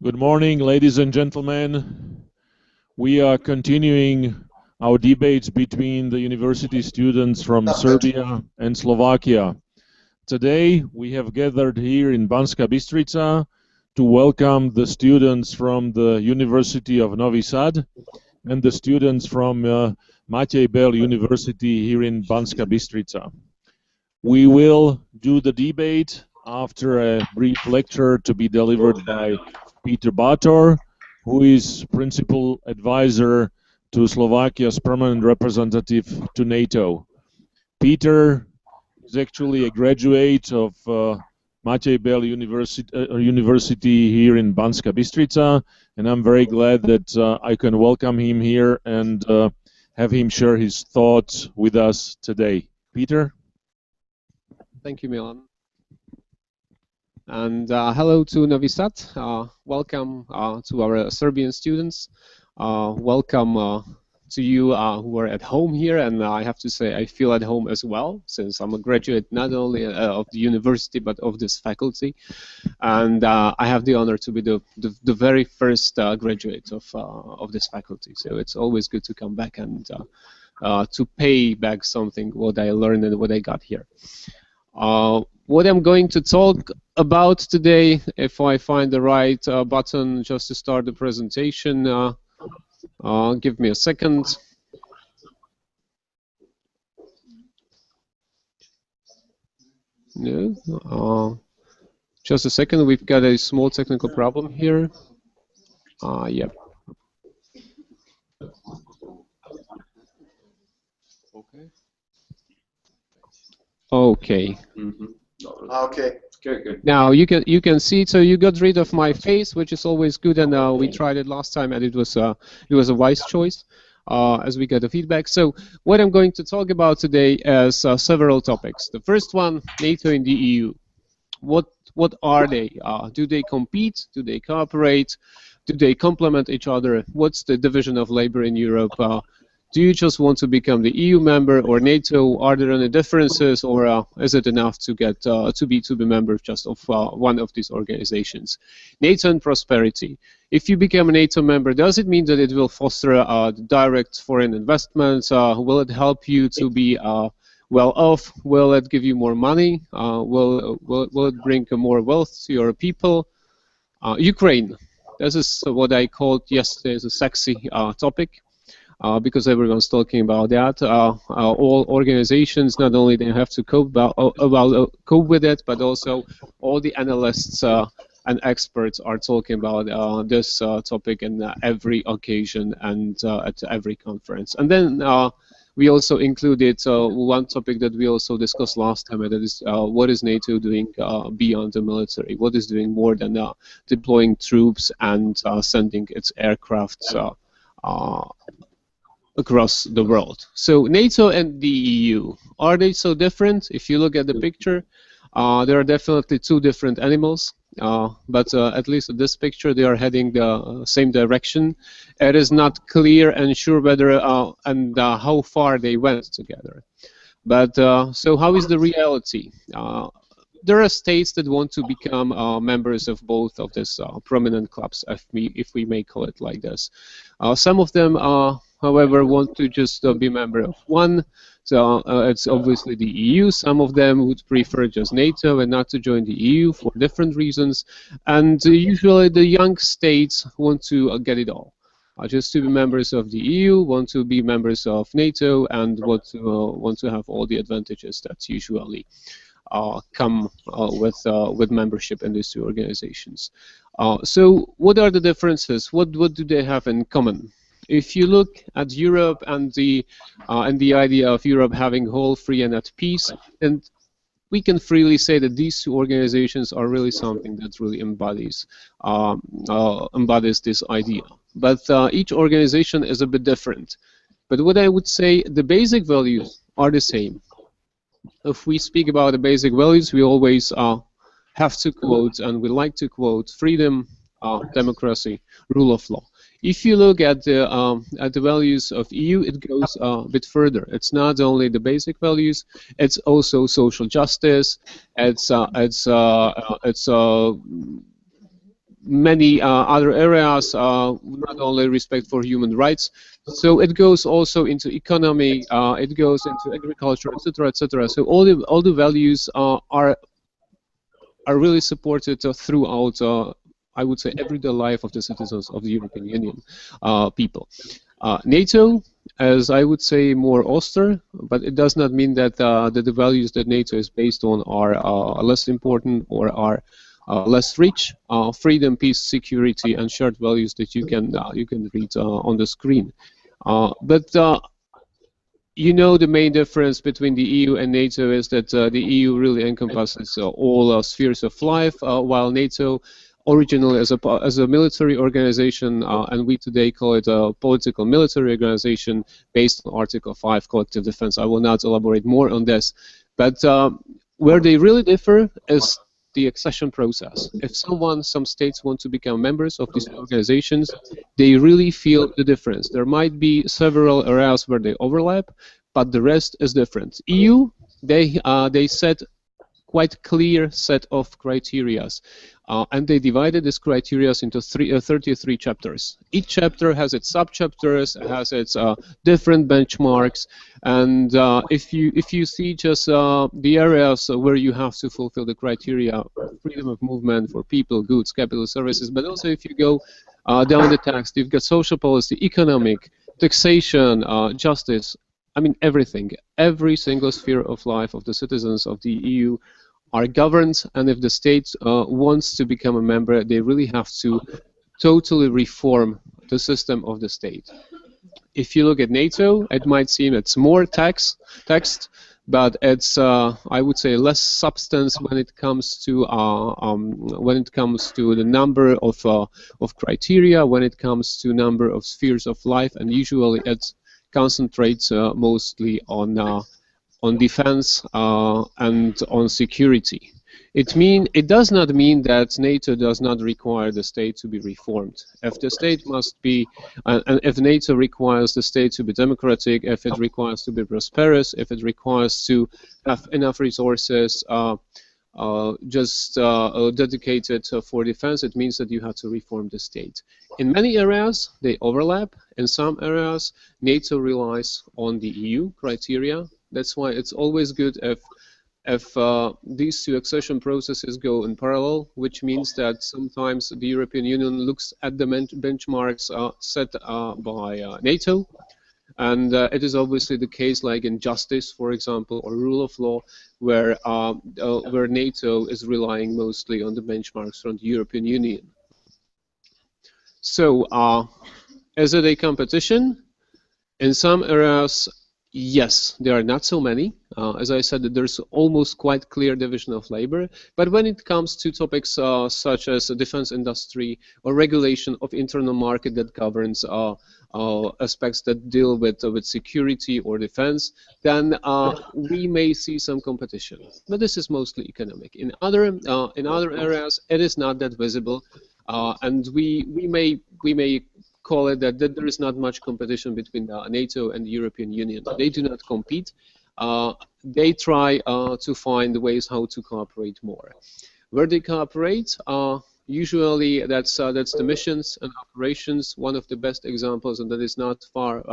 Good morning, ladies and gentlemen. We are continuing our debates between the university students from Serbia and Slovakia. Today, we have gathered here in Banska Bystrica to welcome the students from the University of Novi Sad and the students from Matej Bel University here in Banska Bystrica. We will do the debate after a brief lecture to be delivered by Peter Bator, who is principal advisor to Slovakia's permanent representative to NATO. Peter is actually a graduate of Matej Bel University here in Banska Bystrica, and I'm very glad that I can welcome him here and have him share his thoughts with us today. Peter? Thank you, Milan. And hello to Novi Sad. Welcome to our Serbian students. Welcome to you who are at home here. And I have to say I feel at home as well, since I'm a graduate not only of the university but of this faculty. And I have the honor to be the very first graduate of this faculty. So it's always good to come back and to pay back something what I learned and what I got here. What I'm going to talk about today, if I find the right button just to start the presentation, give me a second. No, just a second, we've got a small technical problem here. Yep. Okay. Okay. Good. Now you can see. So you got rid of my face, which is always good, and we tried it last time, and it was a wise choice, as we got the feedback. So what I'm going to talk about today is several topics. The first one, NATO and the EU. What are they? Do they compete? Do they cooperate? Do they complement each other? What's the division of labor in Europe? Do you just want to become the EU member or NATO? Are there any differences, or is it enough to get to be member just of one of these organizations? NATO and prosperity. If you become a NATO member, does it mean that it will foster direct foreign investments? Will it help you to be well off? Will it give you more money? Will it bring more wealth to your people? Ukraine. This is what I called yesterday as a sexy topic. Because everyone's talking about that. All organizations, not only they have to cope with it, but also all the analysts and experts are talking about this topic in every occasion and at every conference. And then we also included one topic that we also discussed last time, and that is what is NATO doing beyond the military? What is doing more than deploying troops and sending its aircraft across the world? So NATO and the EU, are they so different? If you look at the picture, there are definitely two different animals, but at least in this picture they are heading the same direction. It is not clear and sure whether and how far they went together. But so how is the reality? There are states that want to become members of both of these prominent clubs, if we may call it like this. Some of them however, want to just be a member of one. So it's obviously the EU. Some of them would prefer just NATO and not to join the EU for different reasons. And usually the young states want to get it all. Just to be members of the EU, want to be members of NATO, and want to have all the advantages that usually come with membership in these two organizations. So what are the differences? What do they have in common? If you look at Europe and the idea of Europe having whole, free, and at peace, and we can freely say that these two organizations are really something that really embodies this idea. But each organization is a bit different. But what I would say, the basic values are the same. If we speak about the basic values, we always have to quote, and we like to quote, freedom, democracy, rule of law. If you look at the values of EU, it goes a bit further. It's not only the basic values; it's also social justice. It's many other areas, not only respect for human rights. So it goes also into economy, it goes into agriculture, etc., etc. So all the values are really supported throughout, I would say, everyday life of the citizens of the European Union people. NATO, as I would say, more austere, but it does not mean that, that the values that NATO is based on are less important or are less rich. Freedom, peace, security, and shared values that you can read on the screen. But you know, the main difference between the EU and NATO is that the EU really encompasses all spheres of life, while NATO originally as a military organization, and we today call it a political military organization based on Article 5, collective defense. I will not elaborate more on this, but where they really differ is the accession process. If some states want to become members of these organizations, they really feel the difference. There might be several areas where they overlap, but the rest is different. EU, they set quite clear set of criteria, and they divided these criteria into 33 chapters. Each chapter has its sub-chapters, has its different benchmarks, and if you see just the areas where you have to fulfill the criteria, freedom of movement for people, goods, capital, services, but also if you go down the text, you've got social policy, economic, taxation, justice. I mean, everything, every single sphere of life of the citizens of the EU are governed, and if the state wants to become a member, they really have to totally reform the system of the state. If you look at NATO, it might seem it's more text, but it's I would say less substance when it comes to the number of criteria, when it comes to number of spheres of life, and usually it concentrates mostly on defense and on security. It does not mean that NATO does not require the state to be reformed. If the state must be, and if NATO requires the state to be democratic, if it requires to be prosperous, if it requires to have enough resources dedicated for defense, it means that you have to reform the state. In many areas, they overlap. In some areas, NATO relies on the EU criteria. That's why it's always good if these two accession processes go in parallel, which means that sometimes the European Union looks at the benchmarks set by NATO, and it is obviously the case like in justice, for example, or rule of law, where NATO is relying mostly on the benchmarks from the European Union. So, is it a competition? In some areas, yes, there are not so many. As I said, there's almost quite clear division of labor. But when it comes to topics such as the defense industry or regulation of internal market that governs aspects that deal with security or defense, then we may see some competition. But this is mostly economic. In other areas, it is not that visible, and we may call it that there is not much competition between NATO and the European Union. They do not compete. They try to find ways how to cooperate more. Where they cooperate, usually that's the missions and operations. One of the best examples, and that is not far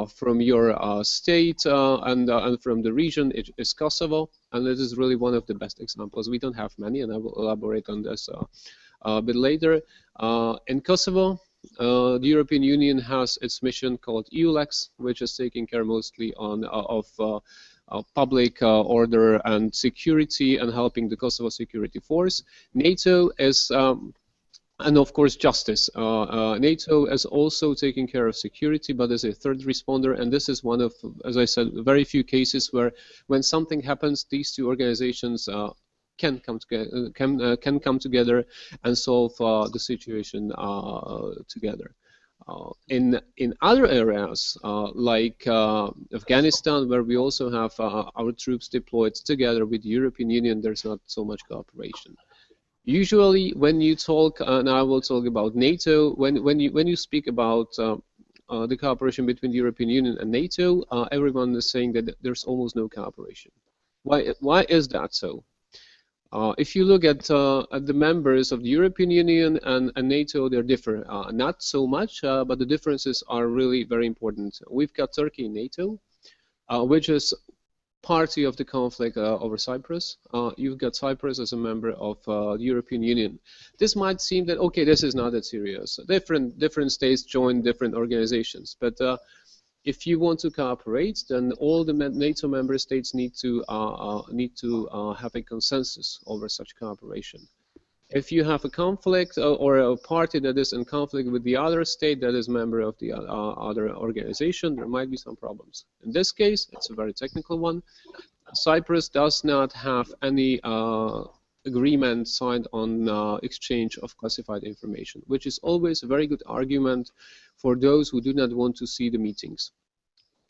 from your state and from the region, is Kosovo, and this is really one of the best examples. We don't have many, and I will elaborate on this a bit later. In Kosovo, the European Union has its mission called EULEX, which is taking care mostly of public order and security and helping the Kosovo security force. NATO is, and of course justice. NATO is also taking care of security, but as a third responder, and this is one of, as I said, very few cases where when something happens, these two organizations can come together and solve the situation together. In other areas like Afghanistan, where we also have our troops deployed together with the European Union, there's not so much cooperation. Usually, when you talk, and I will talk about NATO, when you speak about the cooperation between the European Union and NATO, everyone is saying that there's almost no cooperation. Why is that so? If you look at the members of the European Union and NATO, they're different. Not so much, but the differences are really very important. We've got Turkey in NATO, which is party of the conflict over Cyprus. You've got Cyprus as a member of the European Union. This might seem that, okay, this is not that serious. Different states join different organizations, but if you want to cooperate, then all the NATO member states need to have a consensus over such cooperation. If you have a conflict or a party that is in conflict with the other state that is member of the other organization, there might be some problems. In this case, it's a very technical one. Cyprus does not have any agreement signed on exchange of classified information, which is always a very good argument for those who do not want to see the meetings.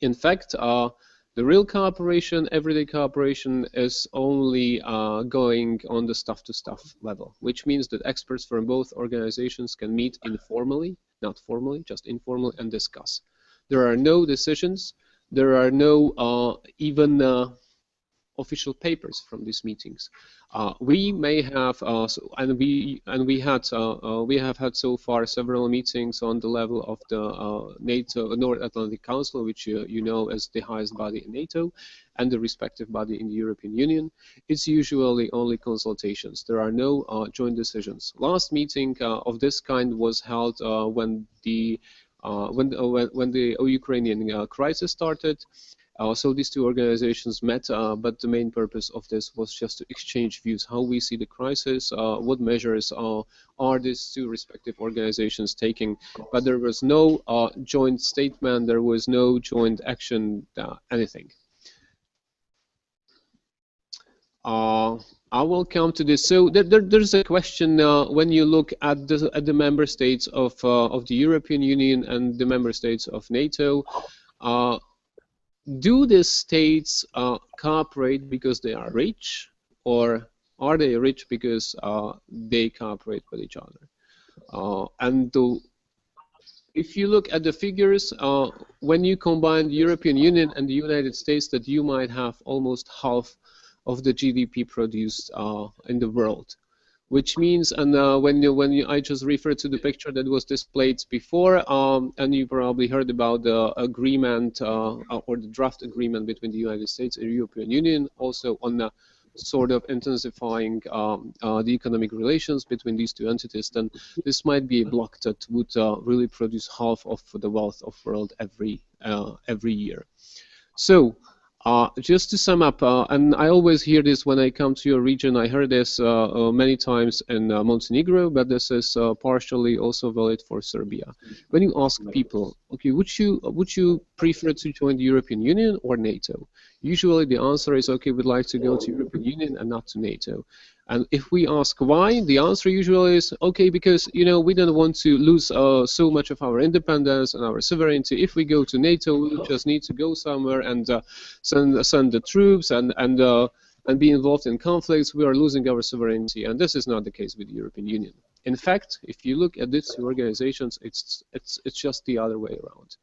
In fact, the real cooperation, everyday cooperation, is only going on the stuff-to-stuff level, which means that experts from both organizations can meet informally, not formally, just informally, and discuss. There are no decisions. There are no even official papers from these meetings. We may have, we have had so far several meetings on the level of the NATO North Atlantic Council, which you know as the highest body in NATO, and the respective body in the European Union. It's usually only consultations. There are no joint decisions. Last meeting of this kind was held when the Ukrainian crisis started. So these two organizations met, but the main purpose of this was just to exchange views, how we see the crisis, what measures are these two respective organizations taking. But there was no joint statement, there was no joint action, anything. I will come to this. So there's a question when you look at the member states of the European Union and the member states of NATO. Do the states cooperate because they are rich, or are they rich because they cooperate with each other? If you look at the figures, when you combine the European Union and the United States, that you might have almost half of the GDP produced in the world. Which means, and I just referred to the picture that was displayed before, and you probably heard about the agreement or the draft agreement between the United States and the European Union, also on the sort of intensifying the economic relations between these two entities. Then this might be a block that would really produce half of the wealth of the world every year. So. Just to sum up, and I always hear this when I come to your region. I heard this many times in Montenegro, but this is partially also valid for Serbia. When you ask people, okay, would you prefer to join the European Union or NATO? Usually the answer is, okay, we'd like to go to European Union and not to NATO. And if we ask why, the answer usually is, okay, because we don't want to lose so much of our independence and our sovereignty. If we go to NATO, we just need to go somewhere and send the troops and be involved in conflicts. We are losing our sovereignty, and this is not the case with the European Union. In fact, if you look at these two organizations, it's just the other way around.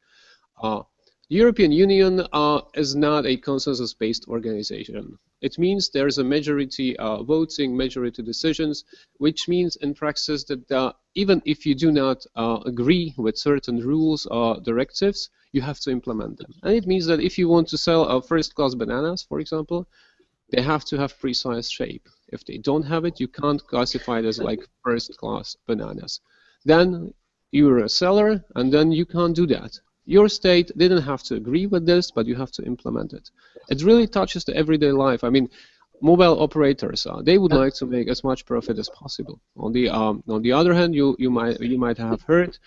The European Union is not a consensus-based organization. It means there's a majority voting, majority decisions, which means in practice that even if you do not agree with certain rules or directives, you have to implement them. And it means that if you want to sell first-class bananas, for example, they have to have precise shape. If they don't have it, you can't classify it as like first-class bananas. Then you're a seller, and then you can't do that. Your state didn't have to agree with this, but you have to implement it. It really touches the everyday life. I mean, mobile operators, they would like to make as much profit as possible. On the other hand, you might have heard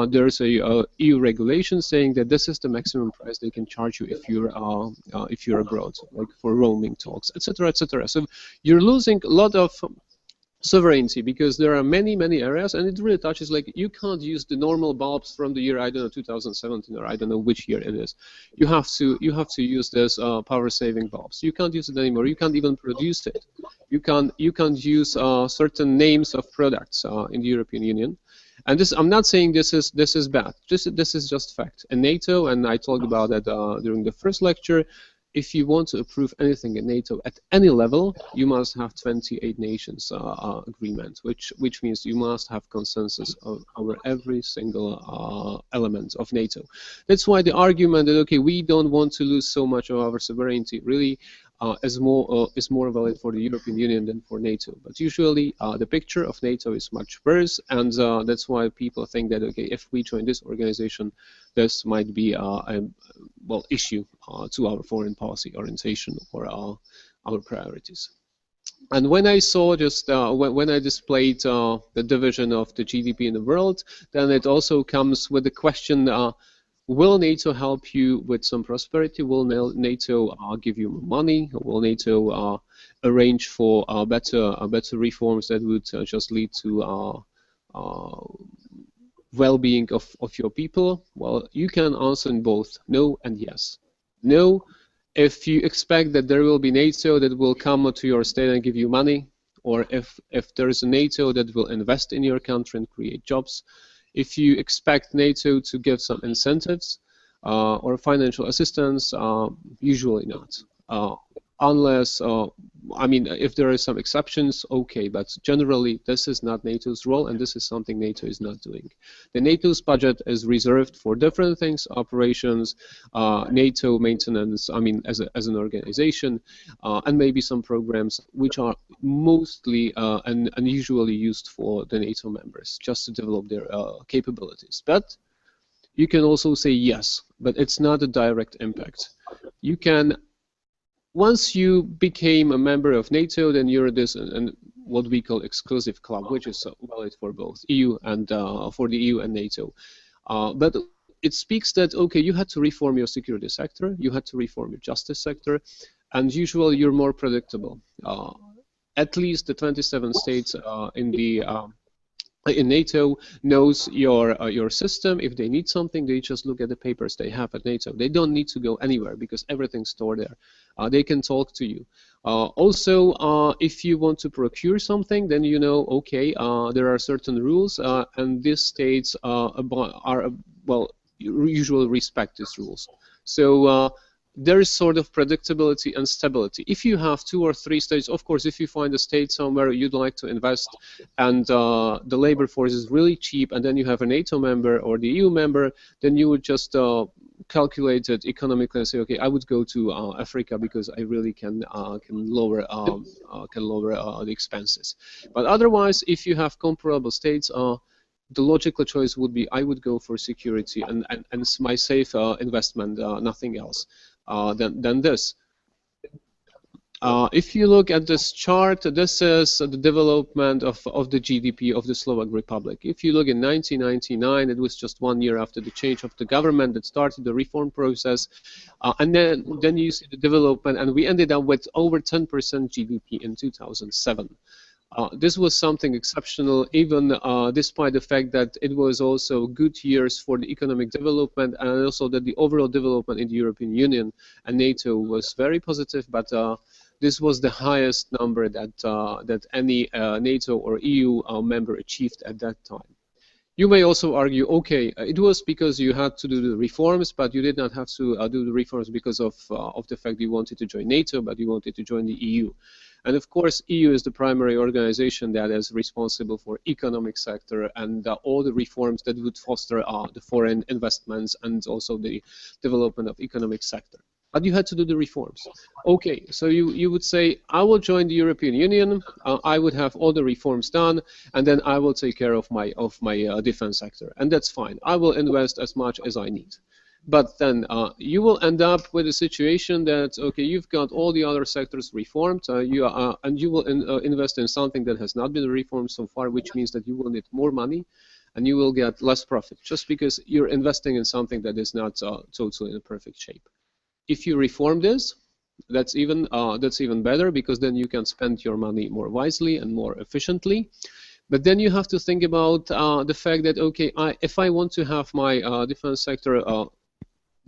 there's a EU regulation saying that this is the maximum price they can charge you if you're abroad, like for roaming talks, etc., etc. So you're losing a lot of sovereignty, because there are many areas, and it really touches, like, you can't use the normal bulbs from the year, I don't know, 2017, or I don't know which year it is. You have to use this power saving bulbs. You can't use it anymore. You can't even produce it. You can't use certain names of products in the European Union. And this, I'm not saying this is bad. This is just fact. And NATO, and I talked about that during the first lecture, if you want to approve anything in NATO at any level, you must have 28 nations agreement, which means you must have consensus over every single element of NATO. That's why the argument that, okay, we don't want to lose so much of our sovereignty really is more valid for the European Union than for NATO. But usually the picture of NATO is much worse, and that's why people think that, okay, if we join this organization, this might be a issue to our foreign policy orientation or our priorities. And when I saw just when I displayed the division of the GDP in the world, then it also comes with the question: will NATO help you with some prosperity? Will NATO give you money? Will NATO arrange for better reforms that would just lead to well-being of your people? Well, you can answer in both no and yes. No, if you expect that there will be NATO that will come to your state and give you money, or if there is a NATO that will invest in your country and create jobs. If you expect NATO to give some incentives or financial assistance, usually not. Unless, I mean, if there are some exceptions, okay, but generally this is not NATO's role, and this is something NATO is not doing. The NATO's budget is reserved for different things: operations, NATO maintenance, I mean, as an organization, and maybe some programs which are mostly and usually used for the NATO members, just to develop their capabilities. But you can also say yes, but it's not a direct impact. You can, once you became a member of NATO, then you're this and what we call exclusive club, which is valid for both EU and for the EU and NATO. But it speaks that, okay, you had to reform your security sector, you had to reform your justice sector, and usually you're more predictable. At least the 27 states in NATO knows your system. If they need something, they just look at the papers they have at NATO. They don't need to go anywhere because everything's stored there. They can talk to you. Also, if you want to procure something, then you know, okay, there are certain rules, and these states usually respect these rules. So there is sort of predictability and stability. If you have 2 or 3 states, of course, if you find a state somewhere you'd like to invest and the labor force is really cheap, and then you have a NATO member or the EU member, then you would just calculate it economically and say, okay, I would go to Africa because I really can lower the expenses. But otherwise, if you have comparable states, the logical choice would be I would go for security and my safe investment, nothing else than this. If you look at this chart, this is the development of the GDP of the Slovak Republic. If you look in 1999, it was just 1 year after the change of the government that started the reform process, and then you see the development, and we ended up with over 10% GDP in 2007. This was something exceptional, even despite the fact that it was also good years for the economic development, and also that the overall development in the European Union and NATO was very positive. But this was the highest number that any NATO or EU member achieved at that time. You may also argue, okay, it was because you had to do the reforms, but you did not have to do the reforms because of the fact you wanted to join NATO, but you wanted to join the EU. And of course, EU is the primary organization that is responsible for economic sector and all the reforms that would foster the foreign investments and also the development of economic sector. But you had to do the reforms. Okay, so you would say, I will join the European Union, I would have all the reforms done, and then I will take care of my defense sector, and that's fine. I will invest as much as I need. But then you will end up with a situation that, okay, you've got all the other sectors reformed, and you will invest in something that has not been reformed so far, which means that you will need more money, and you will get less profit, just because you're investing in something that is not totally in a perfect shape. If you reform this, That's even better, because then you can spend your money more wisely and more efficiently. But then you have to think about the fact that, okay, if I want to have my defense sector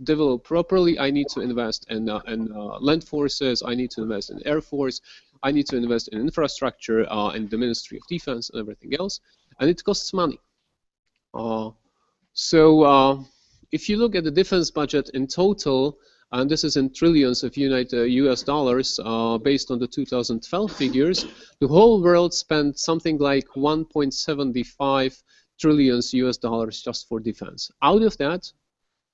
develop properly, I need to invest in land forces, I need to invest in air force, I need to invest in infrastructure, in the Ministry of Defense and everything else, and it costs money. So if you look at the defense budget in total, and this is in trillions of US dollars, based on the 2012 figures, the whole world spent something like 1.75 trillions US dollars just for defense. Out of that,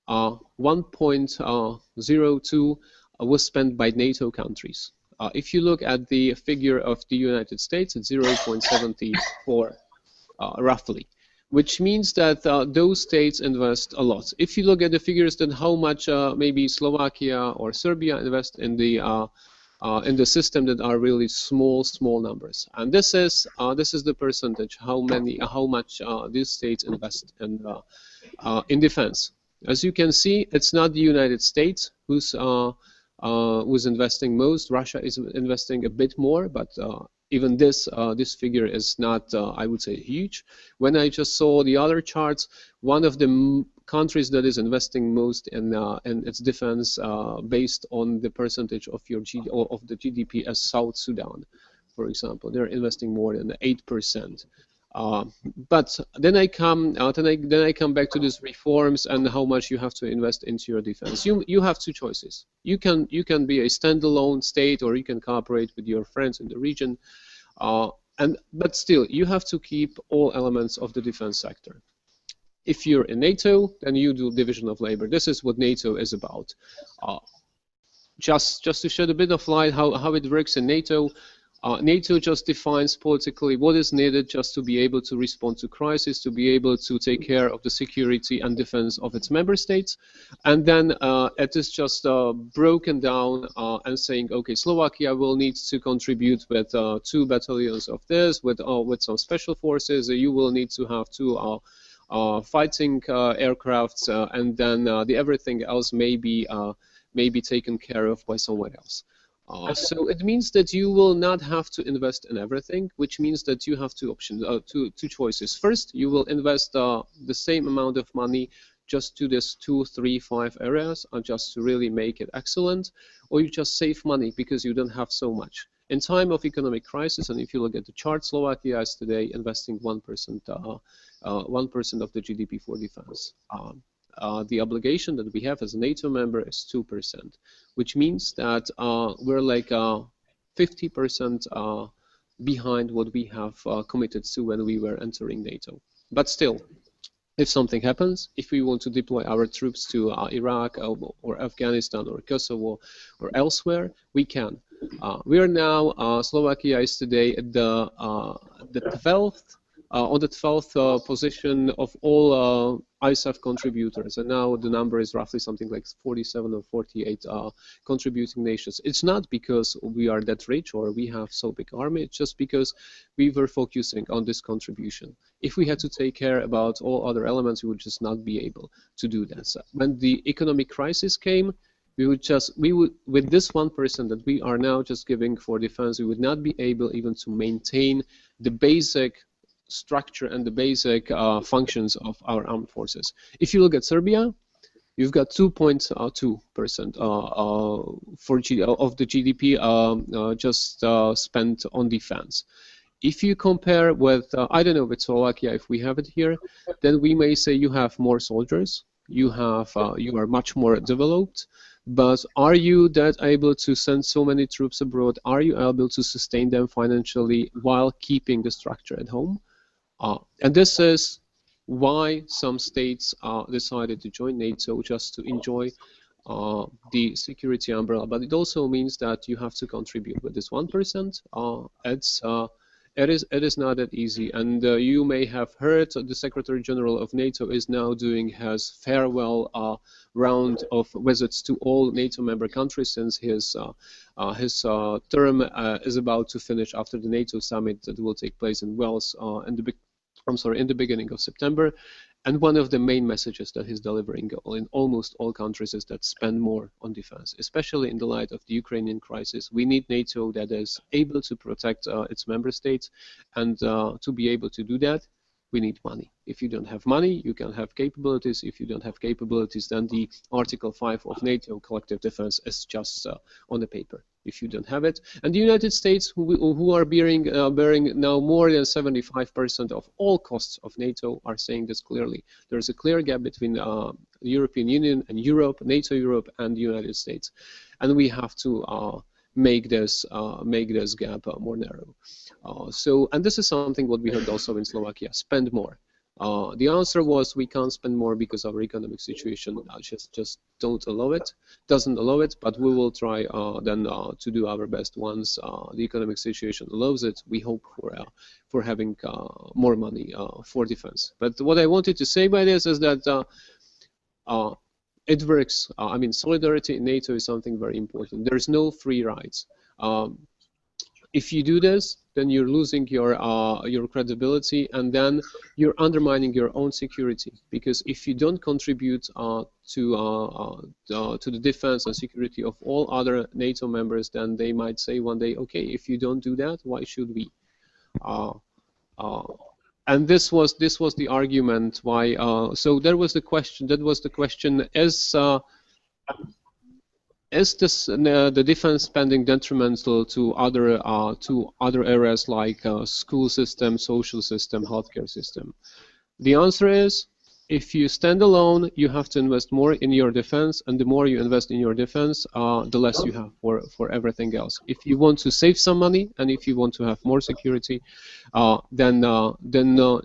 1.02 was spent by NATO countries. If you look at the figure of the United States, it's 0.74 roughly, which means that those states invest a lot. If you look at the figures, then how much maybe Slovakia or Serbia invest in the system, that are really small numbers. And this is the percentage, how much these states invest in defense. As you can see, it's not the United States who's investing most. Russia is investing a bit more, but even this figure is not, I would say, huge. When I just saw the other charts, one of the countries that is investing most in its defense, based on the percentage of of the GDP, as South Sudan, for example, they're investing more than 8%. But then I come back to these reforms and how much you have to invest into your defense. You have two choices. You can be a standalone state, or you can cooperate with your friends in the region. But still, you have to keep all elements of the defense sector. If you're in NATO, then you do division of labor. This is what NATO is about. Just to shed a bit of light how it works in NATO. NATO just defines politically what is needed just to be able to respond to crisis, to be able to take care of the security and defense of its member states. And then it is just broken down and saying, okay, Slovakia will need to contribute with 2 battalions of this, with some special forces. You will need to have 2 fighting aircrafts, and then everything else may be taken care of by someone else. So it means that you will not have to invest in everything, which means that you have two choices. First, you will invest the same amount of money just to this 2, 3, 5 areas, just to really make it excellent, or you just save money because you don't have so much. In time of economic crisis, and if you look at the chart, Slovakia is today investing 1% of the GDP for defense. The obligation that we have as a NATO member is 2%, which means that we're like 50% behind what we have committed to when we were entering NATO. But still, if something happens, if we want to deploy our troops to Iraq or Afghanistan or Kosovo or elsewhere, we can. We are now, Slovakia is today at the 12th. On the 12th position of all ISAF contributors, and now the number is roughly something like 47 or 48 contributing nations. It's not because we are that rich or we have so big army, it's just because we were focusing on this contribution. If we had to take care about all other elements, we would just not be able to do that. So when the economic crisis came, we would with this 1% that we are now just giving for defense, we would not be able even to maintain the basic structure and the basic functions of our armed forces. If you look at Serbia, you've got 2.2% of the GDP just spent on defense. If you compare with, I don't know, with Slovakia, if we have it here, then we may say you have more soldiers, you are much more developed, but are you that able to send so many troops abroad? Are you able to sustain them financially while keeping the structure at home? And this is why some states decided to join NATO, just to enjoy the security umbrella. But it also means that you have to contribute with this 1%. It is not that easy. And you may have heard the Secretary General of NATO is now doing his farewell round of visits to all NATO member countries, since his term is about to finish after the NATO summit that will take place in Wales in the beginning of September. And one of the main messages that he's delivering in almost all countries is that spend more on defense, especially in the light of the Ukrainian crisis. We need NATO that is able to protect its member states, and to be able to do that, we need money. If you don't have money, you can have capabilities. If you don't have capabilities, then the Article 5 of NATO collective defense is just on the paper. If you don't have it, and the United States, who are bearing now more than 75% of all costs of NATO, are saying this clearly. There is a clear gap between the European Union and Europe, NATO Europe, and the United States, and we have to make this gap more narrow. And this is something what we heard also in Slovakia: spend more. The answer was we can't spend more because our economic situation just doesn't allow it, but we will try then to do our best once the economic situation allows it. We hope for having more money for defense. But what I wanted to say by this is that it works. I mean, solidarity in NATO is something very important. There's no free rides. If you do this, then you're losing your credibility, and then you're undermining your own security. Because if you don't contribute to the defense and security of all other NATO members, then they might say one day, okay, if you don't do that, why should we? And this was the argument why. So there was the question. That was the question: is the defense spending detrimental to other areas like school system, social system, healthcare system? The answer is, if you stand alone, you have to invest more in your defense, and the more you invest in your defense, the less you have for everything else. If you want to save some money, and if you want to have more security, then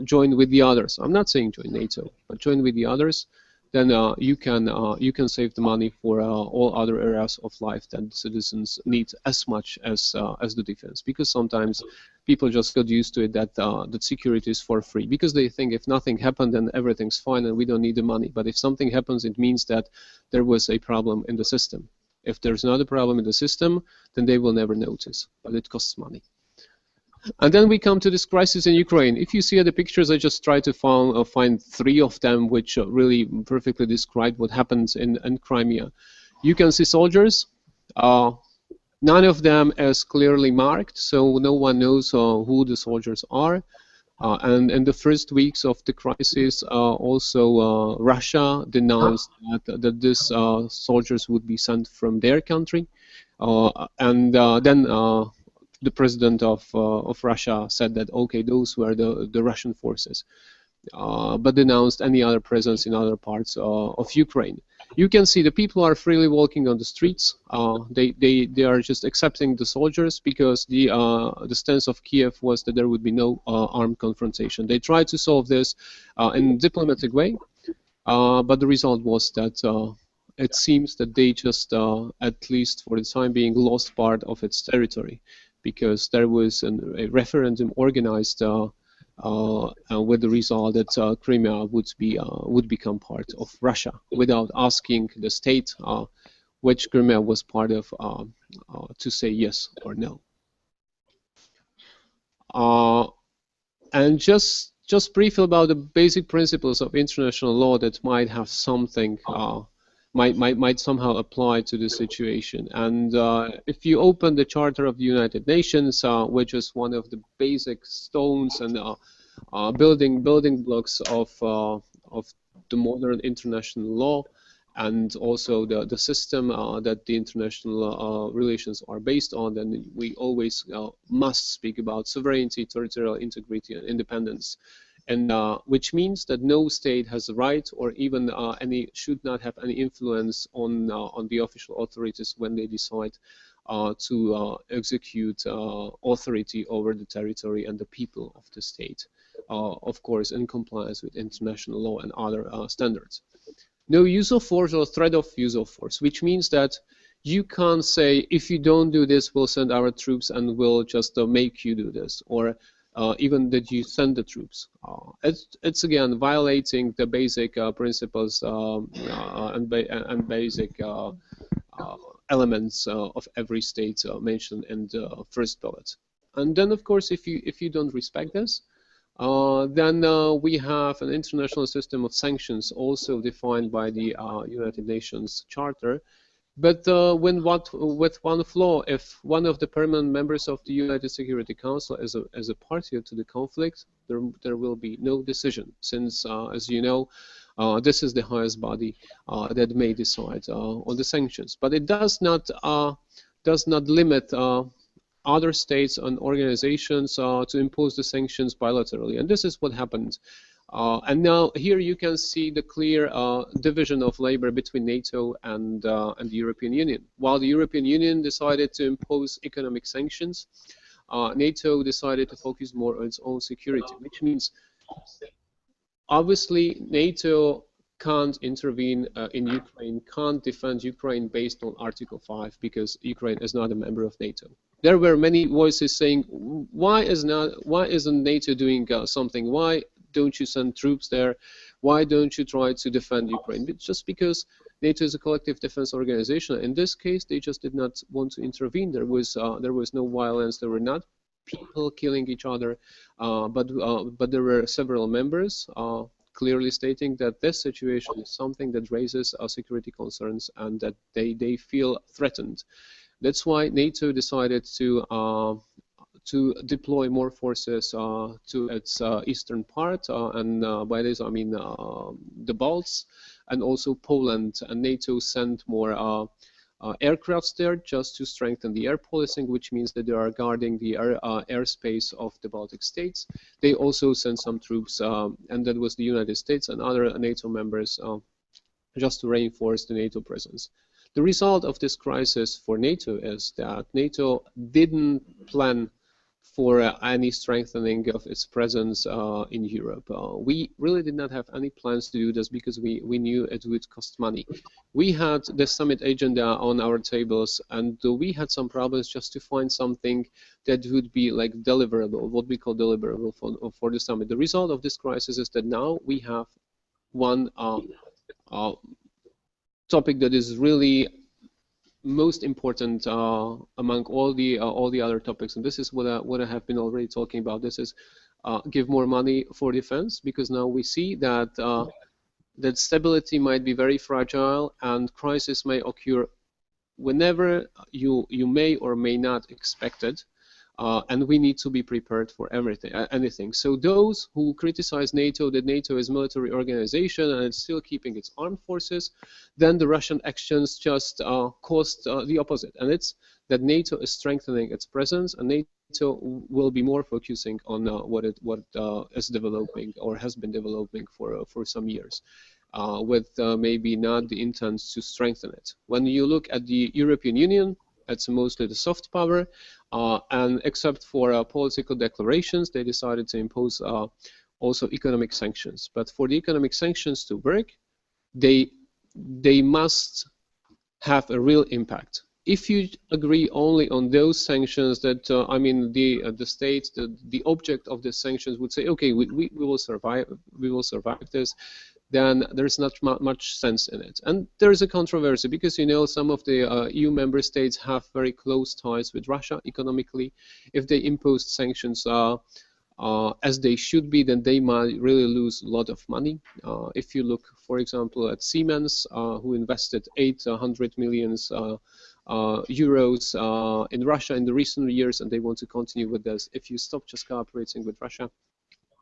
join with the others. I'm not saying join NATO, but join with the others. Then you can save the money for all other areas of life that citizens need as much as the defense. Because sometimes people just got used to it that security is for free, because they think if nothing happened, then everything's fine and we don't need the money. But if something happens, it means that there was a problem in the system. If there's not a problem in the system, then they will never notice. But it costs money. And then we come to this crisis in Ukraine. If you see the pictures, I just try to find three of them which really perfectly describe what happens in Crimea. You can see soldiers. None of them is clearly marked, so no one knows who the soldiers are. And in the first weeks of the crisis, also Russia denounced that these soldiers would be sent from their country. Then the president of Russia said that, okay, those were the Russian forces, but denounced any other presence in other parts of Ukraine. You can see the people are freely walking on the streets. They are just accepting the soldiers, because the stance of Kiev was that there would be no armed confrontation. They tried to solve this in a diplomatic way, but the result was that it seems that they just, at least for the time being, lost part of its territory, because there was a referendum organized with the result that Crimea would become part of Russia, without asking the state which Crimea was part of to say yes or no. And just briefly about the basic principles of international law that might have something might somehow apply to the situation. And if you open the Charter of the United Nations, which is one of the basic stones and building blocks of the modern international law, and also the system that the international relations are based on, then we always must speak about sovereignty, territorial integrity, and independence. And which means that no state has a right, or even should not have any influence on the official authorities when they decide to execute authority over the territory and the people of the state, of course in compliance with international law and other standards. No use of force or threat of use of force, which means that you can't say, if you don't do this, we'll send our troops and we'll just make you do this, or even that you send the troops. It's again violating the basic principles and basic elements of every state mentioned in the first bullet. And then, of course, if you don't respect this, Then we have an international system of sanctions also defined by the United Nations Charter. But with one flaw, if one of the permanent members of the United Security Council is a party to the conflict, there will be no decision, since, as you know, this is the highest body that may decide on the sanctions. But it does not limit other states and organizations to impose the sanctions bilaterally, and this is what happened. And now here you can see the clear division of labor between NATO and the European Union. While the European Union decided to impose economic sanctions, NATO decided to focus more on its own security, which means obviously NATO can't intervene in Ukraine, can't defend Ukraine based on Article 5 because Ukraine is not a member of NATO. There were many voices saying, why isn't NATO doing something? Why don't you send troops there? Why don't you try to defend Ukraine? It's just because NATO is a collective defense organization. In this case, they just did not want to intervene. There was no violence. There were not people killing each other, but there were several members clearly stating that this situation is something that raises security concerns and that they feel threatened. That's why NATO decided to deploy more forces to its eastern part, and by this I mean the Balts and also Poland. And NATO sent more aircrafts there just to strengthen the air policing, which means that they are guarding the airspace of the Baltic states. They also sent some troops, and that was the United States and other NATO members, just to reinforce the NATO presence. The result of this crisis for NATO is that NATO didn't plan for any strengthening of its presence in Europe. We really did not have any plans to do this because we knew it would cost money. We had the summit agenda on our tables, and we had some problems just to find something that would be like deliverable, what we call deliverable for the summit. The result of this crisis is that now we have one topic that is really most important among all the other topics, and this is what I have been already talking about. This is give more money for defense, because now we see that that stability might be very fragile and crisis may occur whenever you may or may not expect it. And we need to be prepared for anything. So those who criticize NATO, that NATO is a military organization and it's still keeping its armed forces, then the Russian actions just caused the opposite. And it's that NATO is strengthening its presence, and NATO will be more focusing on what is developing or has been developing for some years, with maybe not the intent to strengthen it. When you look at the European Union, it's mostly the soft power, and except for political declarations, they decided to impose also economic sanctions. But for the economic sanctions to work, they must have a real impact. If you agree only on those sanctions, that I mean the states, the object of the sanctions would say, okay, we will survive this, then there's not much sense in it. And there's a controversy because, you know, some of the EU member states have very close ties with Russia economically. If they imposed sanctions as they should be, then they might really lose a lot of money. If you look, for example, at Siemens, who invested 800 million euros in Russia in the recent years, and they want to continue with this. If you stop just cooperating with Russia,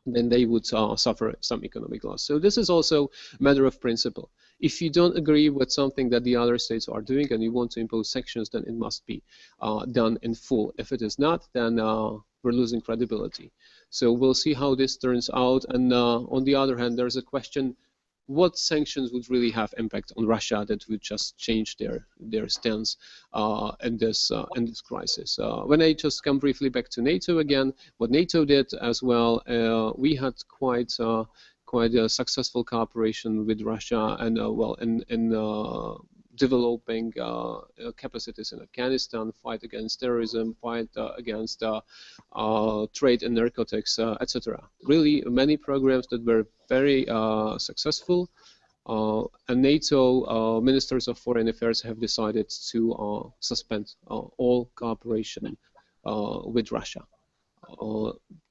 then they would suffer some economic loss. So this is also a matter of principle. If you don't agree with something that the other states are doing and you want to impose sanctions, then it must be done in full. If it is not, then we're losing credibility. So we'll see how this turns out. And on the other hand, there's a question: what sanctions would really have impact on Russia that would just change their stance in this crisis? When I just come briefly back to NATO again, what NATO did as well, we had quite a successful cooperation with Russia, and well, in developing capacities in Afghanistan, fight against terrorism, fight against trade in narcotics, etc. Really many programs that were very successful, and NATO ministers of foreign affairs have decided to suspend all cooperation with Russia.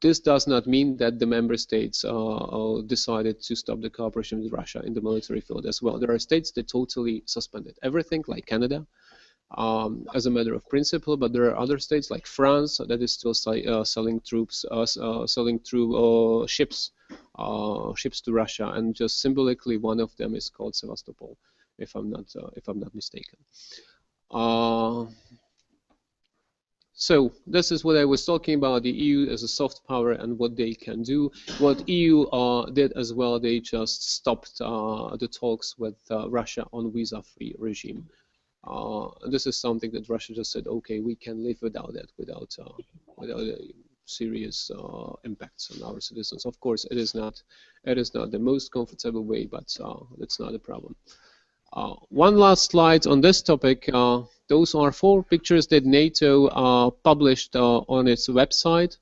this does not mean that the member states decided to stop the cooperation with Russia in the military field as well. There are states that totally suspended everything, like Canada, as a matter of principle, but there are other states like France that is still selling troops, selling through ships to Russia, and just symbolically one of them is called Sevastopol, if I'm not mistaken. So this is what I was talking about, the EU as a soft power and what they can do. What EU did as well, they just stopped the talks with Russia on visa-free regime. This is something that Russia just said, okay, we can live without it, without serious impacts on our citizens. Of course, it is not the most comfortable way, but that's not a problem. One last slide on this topic. Those are 4 pictures that NATO published on its website.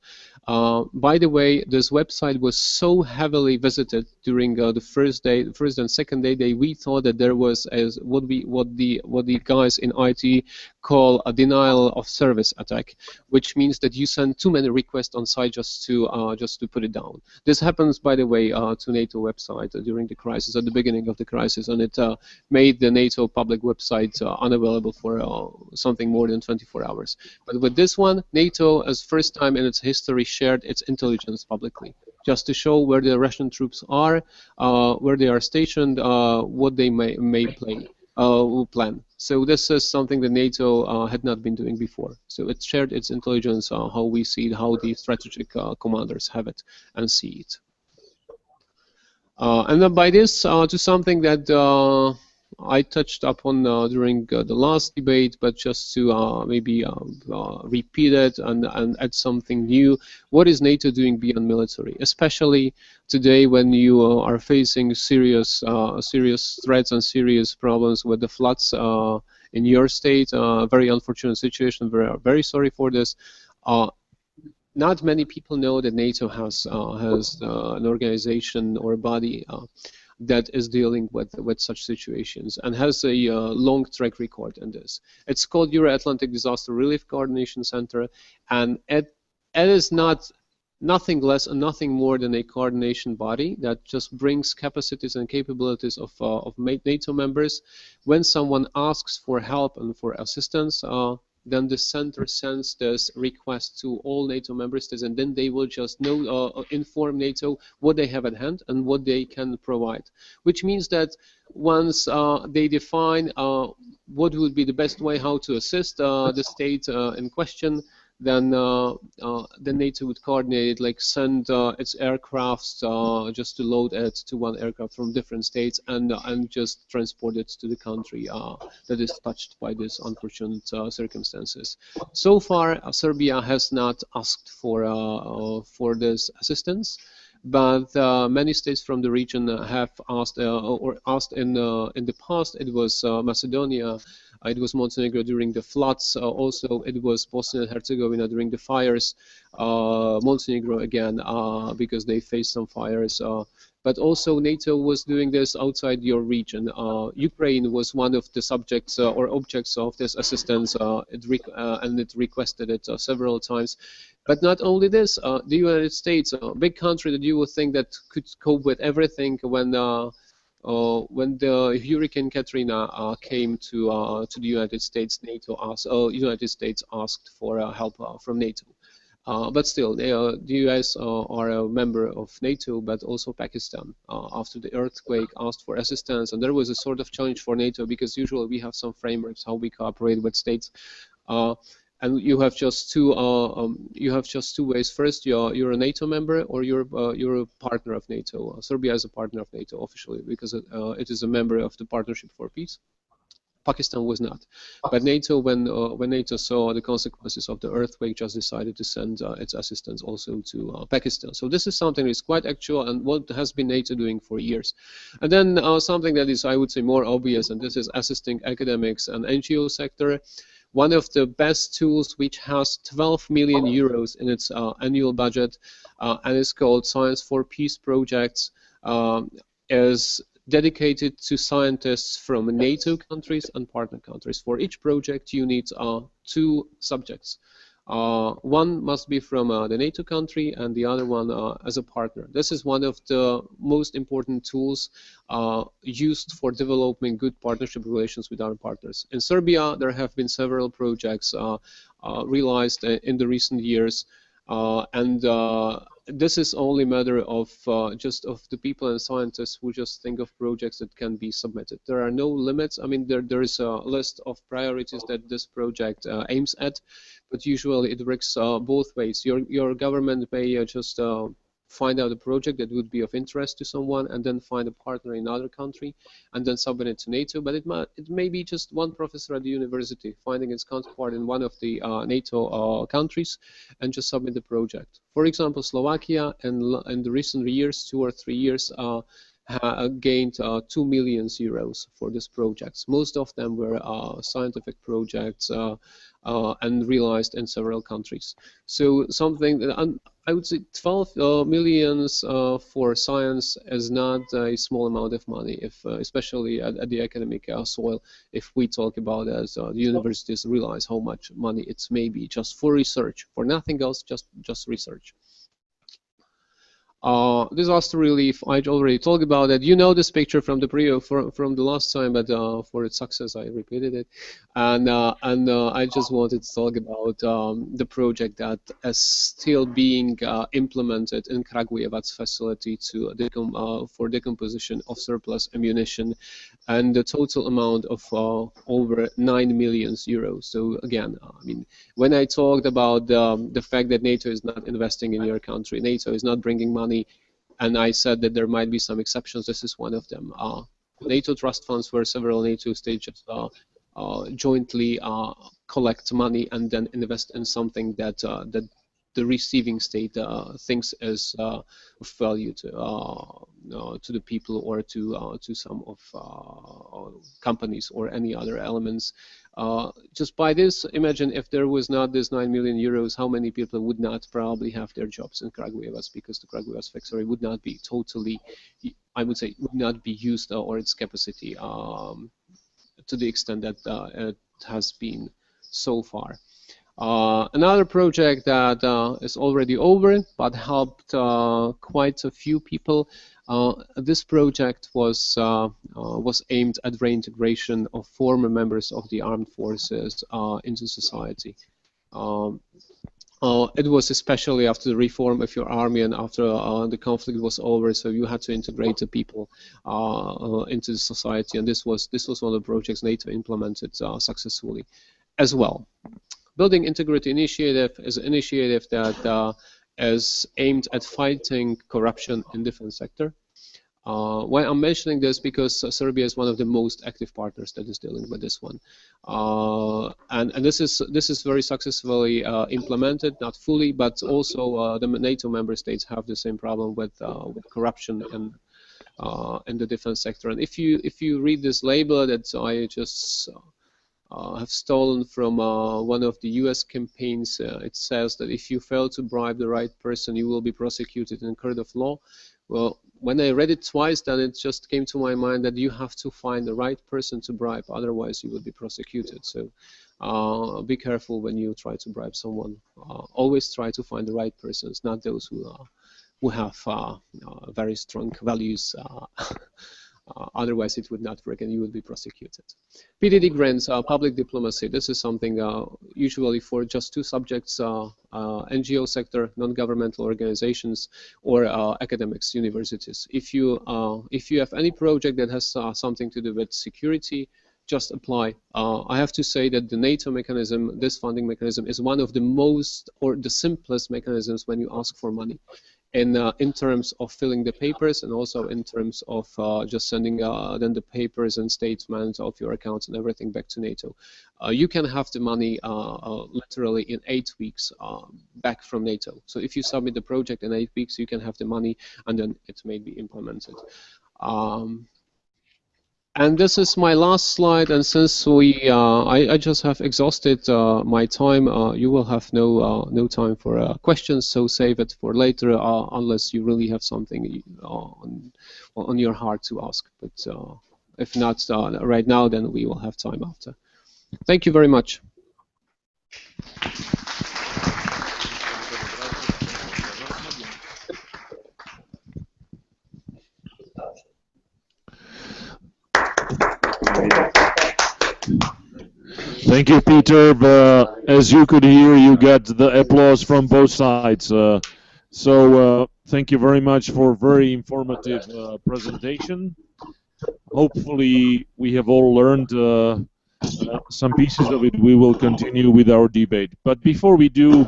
By the way, this website was so heavily visited during the first and second day. We thought that there was what the guys in IT call a denial of service attack, which means that you send too many requests on site just to put it down. This happens, by the way, to NATO website during the crisis, at the beginning of the crisis, and it made the NATO public website unavailable for something more than 24 hours. But with this one, NATO, as first time in its history, shared its intelligence publicly, just to show where the Russian troops are, where they are stationed, what they may plan. So this is something that NATO had not been doing before. So it shared its intelligence, how we see it, how the strategic commanders have it and see it. And then by this, to something that I touched upon during the last debate, but just to maybe repeat it and add something new. What is NATO doing beyond military, especially today when you are facing serious threats and serious problems with the floods in your state? Very unfortunate situation. We're very sorry for this. Not many people know that NATO has an organization or a body that is dealing with such situations and has a long track record in this. It's called Euro-Atlantic Disaster Relief Coordination Center, and it is nothing less and nothing more than a coordination body that just brings capacities and capabilities of NATO members. When someone asks for help and for assistance, then the center sends this request to all NATO member states, and then they will just inform NATO what they have at hand and what they can provide. Which means that once they define what would be the best way how to assist the state in question, then NATO would coordinate, like send its aircrafts just to load it to one aircraft from different states and just transport it to the country that is touched by these unfortunate circumstances. So far, Serbia has not asked for this assistance, but many states from the region have asked or asked in the past. It was Macedonia. It was Montenegro during the floods. Also, it was Bosnia and Herzegovina during the fires. Montenegro again because they faced some fires. But also NATO was doing this outside your region. Ukraine was one of the subjects or objects of this assistance, and it requested it several times. But not only this, the United States, a big country that you would think that could cope with everything, when the Hurricane Katrina came to the United States, United States asked for help from NATO. But still, the US are a member of NATO, but also Pakistan, after the earthquake, asked for assistance, and there was a sort of challenge for NATO because usually we have some frameworks how we cooperate with states. And you have just two ways. First, you're a NATO member, or you're a partner of NATO. Serbia is a partner of NATO officially because it is a member of the Partnership for Peace. Pakistan was not, but NATO, when NATO saw the consequences of the earthquake, just decided to send its assistance also to Pakistan. So this is something that is quite actual, and what has been NATO doing for years. And then something that is, I would say, more obvious, and this is assisting academics and NGO sector. One of the best tools, which has 12 million euros in its annual budget, and is called Science for Peace Projects, is dedicated to scientists from NATO countries and partner countries. For each project, you need 2 subjects. One must be from the NATO country and the other one as a partner. This is one of the most important tools used for developing good partnership relations with our partners. In Serbia, there have been several projects realized in the recent years, and this is only a matter of just of the people and scientists who just think of projects that can be submitted. There are no limits. I mean, there is a list of priorities that this project aims at, but usually it works both ways. Your government may just find out a project that would be of interest to someone, and then find a partner in another country, and then submit it to NATO. But it may be just one professor at the university finding its counterpart in one of the NATO countries, and just submit the project. For example, Slovakia in the recent years, 2 or 3 years, gained 2 million euros for these projects. Most of them were scientific projects and realized in several countries. So something that I would say 12 millions for science is not a small amount of money, if especially at the academic soil. If we talk about as the universities realize how much money it's maybe just for research, for nothing else, just research. Disaster relief, I already talked about it. You know this picture from the from the last time, but for its success, I repeated it. And I just wanted to talk about the project that is still being implemented in Kragujevac's facility to for decomposition of surplus ammunition, and the total amount of over 9 million euros. So again, I mean, when I talked about the fact that NATO is not investing in your country, NATO is not bringing money, and I said that there might be some exceptions, this is one of them. NATO trust funds, where several NATO states jointly collect money and then invest in something that that the receiving state thinks is of value to the people, or to some of companies or any other elements. Just by this, imagine if there was not this 9 million euros, how many people would not probably have their jobs in Kragujevac, because the Kragujevac factory would not be totally, I would say, would not be used or its capacity to the extent that it has been so far. Another project that is already over but helped quite a few people. This project was aimed at reintegration of former members of the armed forces into society. It was especially after the reform of your army and after the conflict was over, so you had to integrate the people into the society, and this was one of the projects NATO implemented successfully as well. Building Integrity Initiative is an initiative that is aimed at fighting corruption in defense sector. Why I'm mentioning this, because Serbia is one of the most active partners that is dealing with this one, and this is very successfully implemented, not fully, but also the NATO member states have the same problem with corruption in the defense sector. And if you read this label that I just have stolen from one of the US campaigns, it says that if you fail to bribe the right person, you will be prosecuted in a court of law. Well, when I read it twice, then it just came to my mind that you have to find the right person to bribe, otherwise you will be prosecuted. So be careful when you try to bribe someone. Always try to find the right persons, not those who have very strong values. Otherwise, it would not work, and you would be prosecuted. PDD grants, public diplomacy. This is something usually for just two subjects: NGO sector, non-governmental organizations, or academics, universities. If you have any project that has something to do with security, just apply. I have to say that the NATO mechanism, this funding mechanism, is one of the most, or the simplest mechanisms when you ask for money. In terms of filling the papers, and also in terms of just sending then the papers and statements of your accounts and everything back to NATO. You can have the money literally in 8 weeks back from NATO. So if you submit the project in 8 weeks, you can have the money, and then it may be implemented. And this is my last slide, and since I just have exhausted my time, you will have no time for questions, so save it for later, unless you really have something on your heart to ask. But if not right now, then we will have time after. Thank you very much. Thank you, Peter. As you could hear, you got the applause from both sides. Thank you very much for a very informative presentation. Hopefully, we have all learned some pieces of it. We will continue with our debate. But before we do,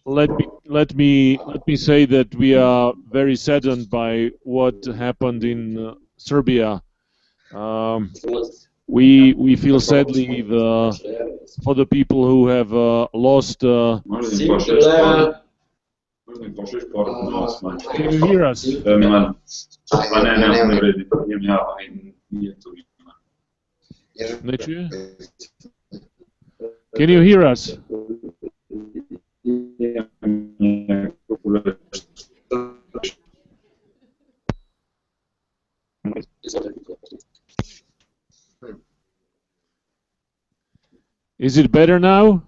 let me say that we are very saddened by what happened in Serbia. We feel sadly for the people who have lost. Can you hear us? Can you hear us? Is it better now?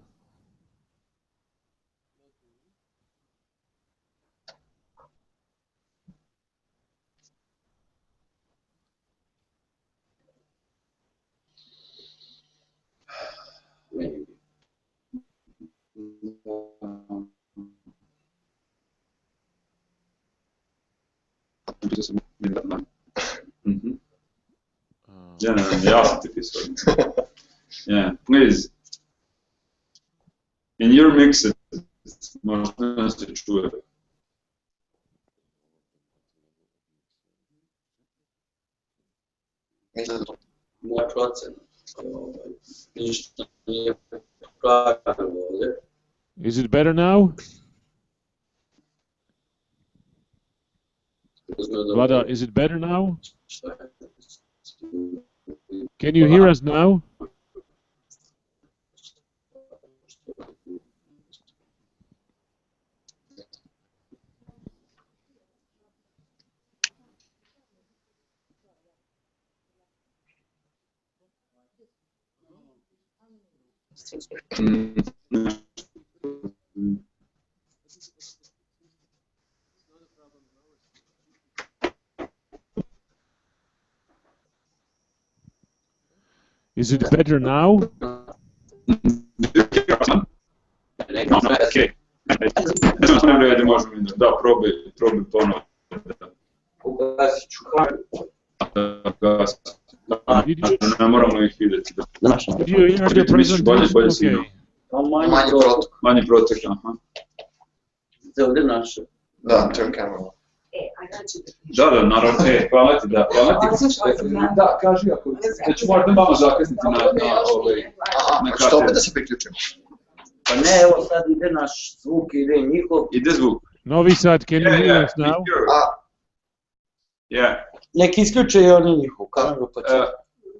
Yeah, please. In your mix, možda se čuje. Moja procena. Ništa nije pravilo ovdje. Is it better now? Vlada, is it better now? Can you hear us now? Is it better now? Okay. Da, probaj ponovo. Ugasit ću kameru. Ne moramo ih vidjeti. Did you hear the presentation? Okay. Manji protek, aha. Za ovdje naše. Da, turn camera. Da, naravno, hvala ti, da, hvala ti. Da, kaži ako, da ću možda malo zakasniti na Aha, što opet da se priključimo? Pa ne, evo sad ide naš zvuk, ide njihov. Ide zvuk. Novi Sad, can you hear us now? Yeah. Neki isključe i oni njihovu kameru, pa će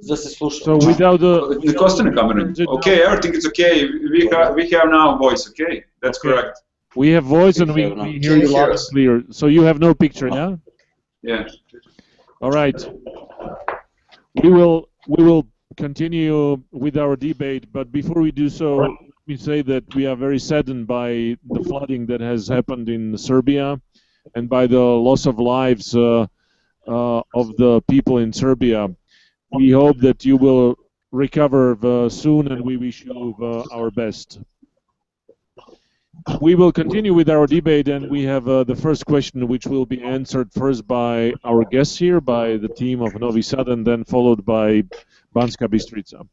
da se sluša. So without the... The Kostane camera. Okay, everything is okay. We have now voice, okay? That's correct. We have voice and we hear you loud and clear. So you have no picture now? Yeah. All right. We will continue with our debate, but before we do so, let me say that we are very saddened by the flooding that has happened in Serbia and by the loss of lives of the people in Serbia. We hope that you will recover soon, and we wish you our best. We will continue with our debate, and we have the first question, which will be answered first by our guests here, by the team of Novi Sad, and then followed by Banska Bystrica.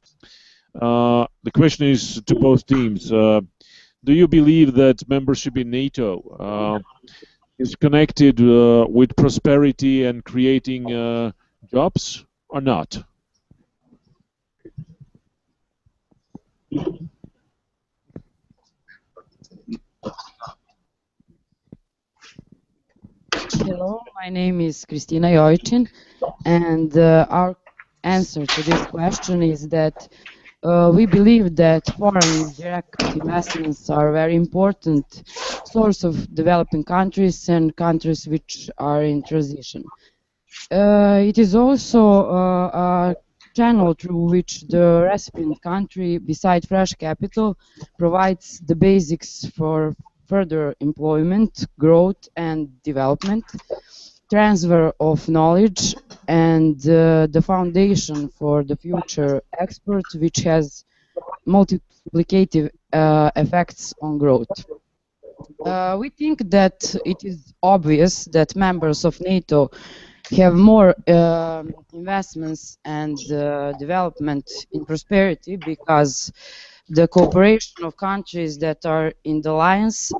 The question is to both teams. Do you believe that membership in NATO is connected with prosperity and creating jobs or not? Hello, my name is Kristina Jojčin, and our answer to this question is that we believe that foreign direct investments are a very important source of developing countries and countries which are in transition. It is also a channel through which the recipient country, beside fresh capital, provides the basics for further employment, growth and development, transfer of knowledge and the foundation for the future export, which has multiplicative effects on growth. We think that it is obvious that members of NATO have more investments and development in prosperity because the cooperation of countries that are in the alliance,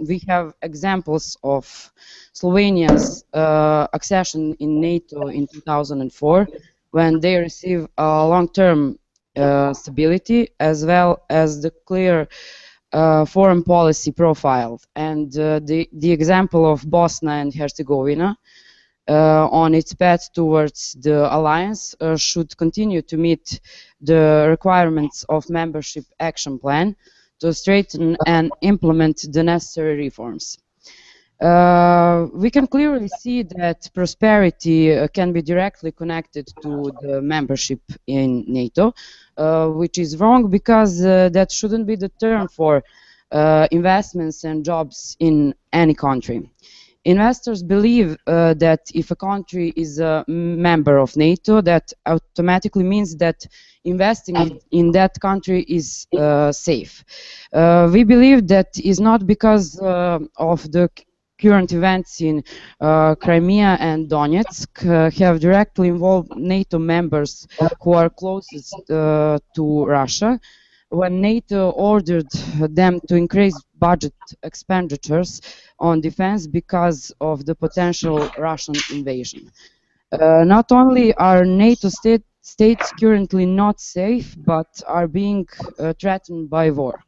we have examples of Slovenia's accession in NATO in 2004 when they receive long-term stability as well as the clear foreign policy profile. And the example of Bosnia and Herzegovina on its path towards the alliance should continue to meet the requirements of membership action plan to strengthen and implement the necessary reforms. We can clearly see that prosperity can be directly connected to the membership in NATO, which is wrong because that shouldn't be the term for investments and jobs in any country. Investors believe that if a country is a member of NATO, that automatically means that investing in that country is safe. We believe that is not because of the current events in Crimea and Donetsk have directly involved NATO members who are closest to Russia. When NATO ordered them to increase budget expenditures on defense because of the potential Russian invasion. Not only are NATO states currently not safe, but are being threatened by war.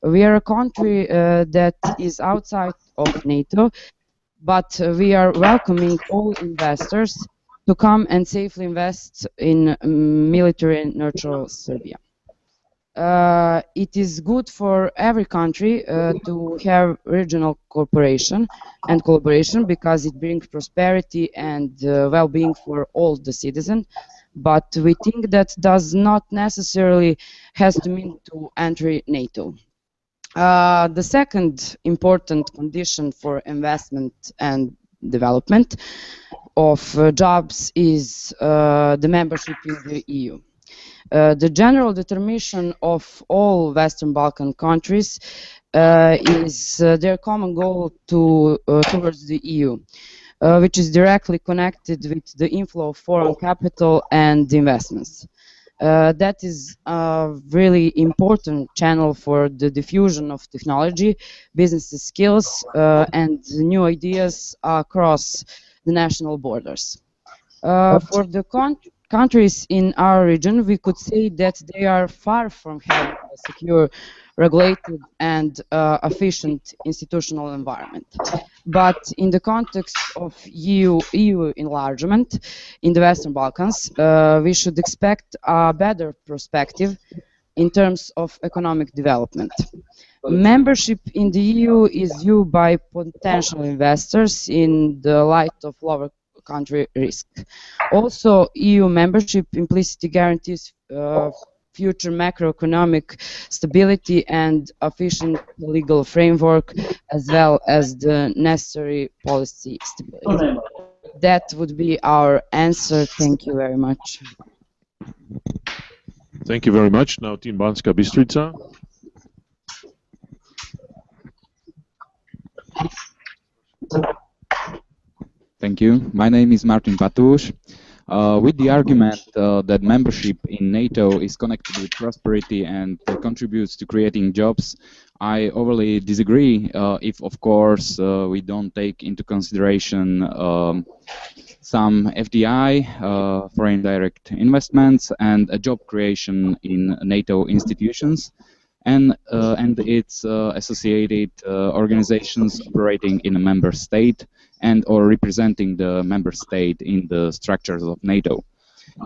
We are a country that is outside of NATO, but we are welcoming all investors to come and safely invest in military neutral Serbia. It is good for every country to have regional cooperation and collaboration because it brings prosperity and well-being for all the citizens. But we think that does not necessarily has to mean to enter NATO. The second important condition for investment and development of jobs is the membership in the EU. The general determination of all Western Balkan countries is their common goal towards the EU, which is directly connected with the inflow of foreign capital and investments. That is a really important channel for the diffusion of technology, business skills, and new ideas across the national borders. For the countries in our region, we could say that they are far from having a secure, regulated, and efficient institutional environment. But in the context of EU enlargement in the Western Balkans, we should expect a better perspective in terms of economic development. Membership in the EU is viewed by potential investors in the light of lower country risk. Also, EU membership implicitly guarantees future macroeconomic stability and efficient legal framework, as well as the necessary policy stability. That would be our answer. Thank you very much. Thank you very much. Now, Team Banska Bystrica. Thank you. My name is Martin Patuš. With the argument that membership in NATO is connected with prosperity and contributes to creating jobs, I overly disagree if, of course, we don't take into consideration some FDI, foreign direct investments, and a job creation in NATO institutions and its associated organizations operating in a member state and or representing the member state in the structures of NATO.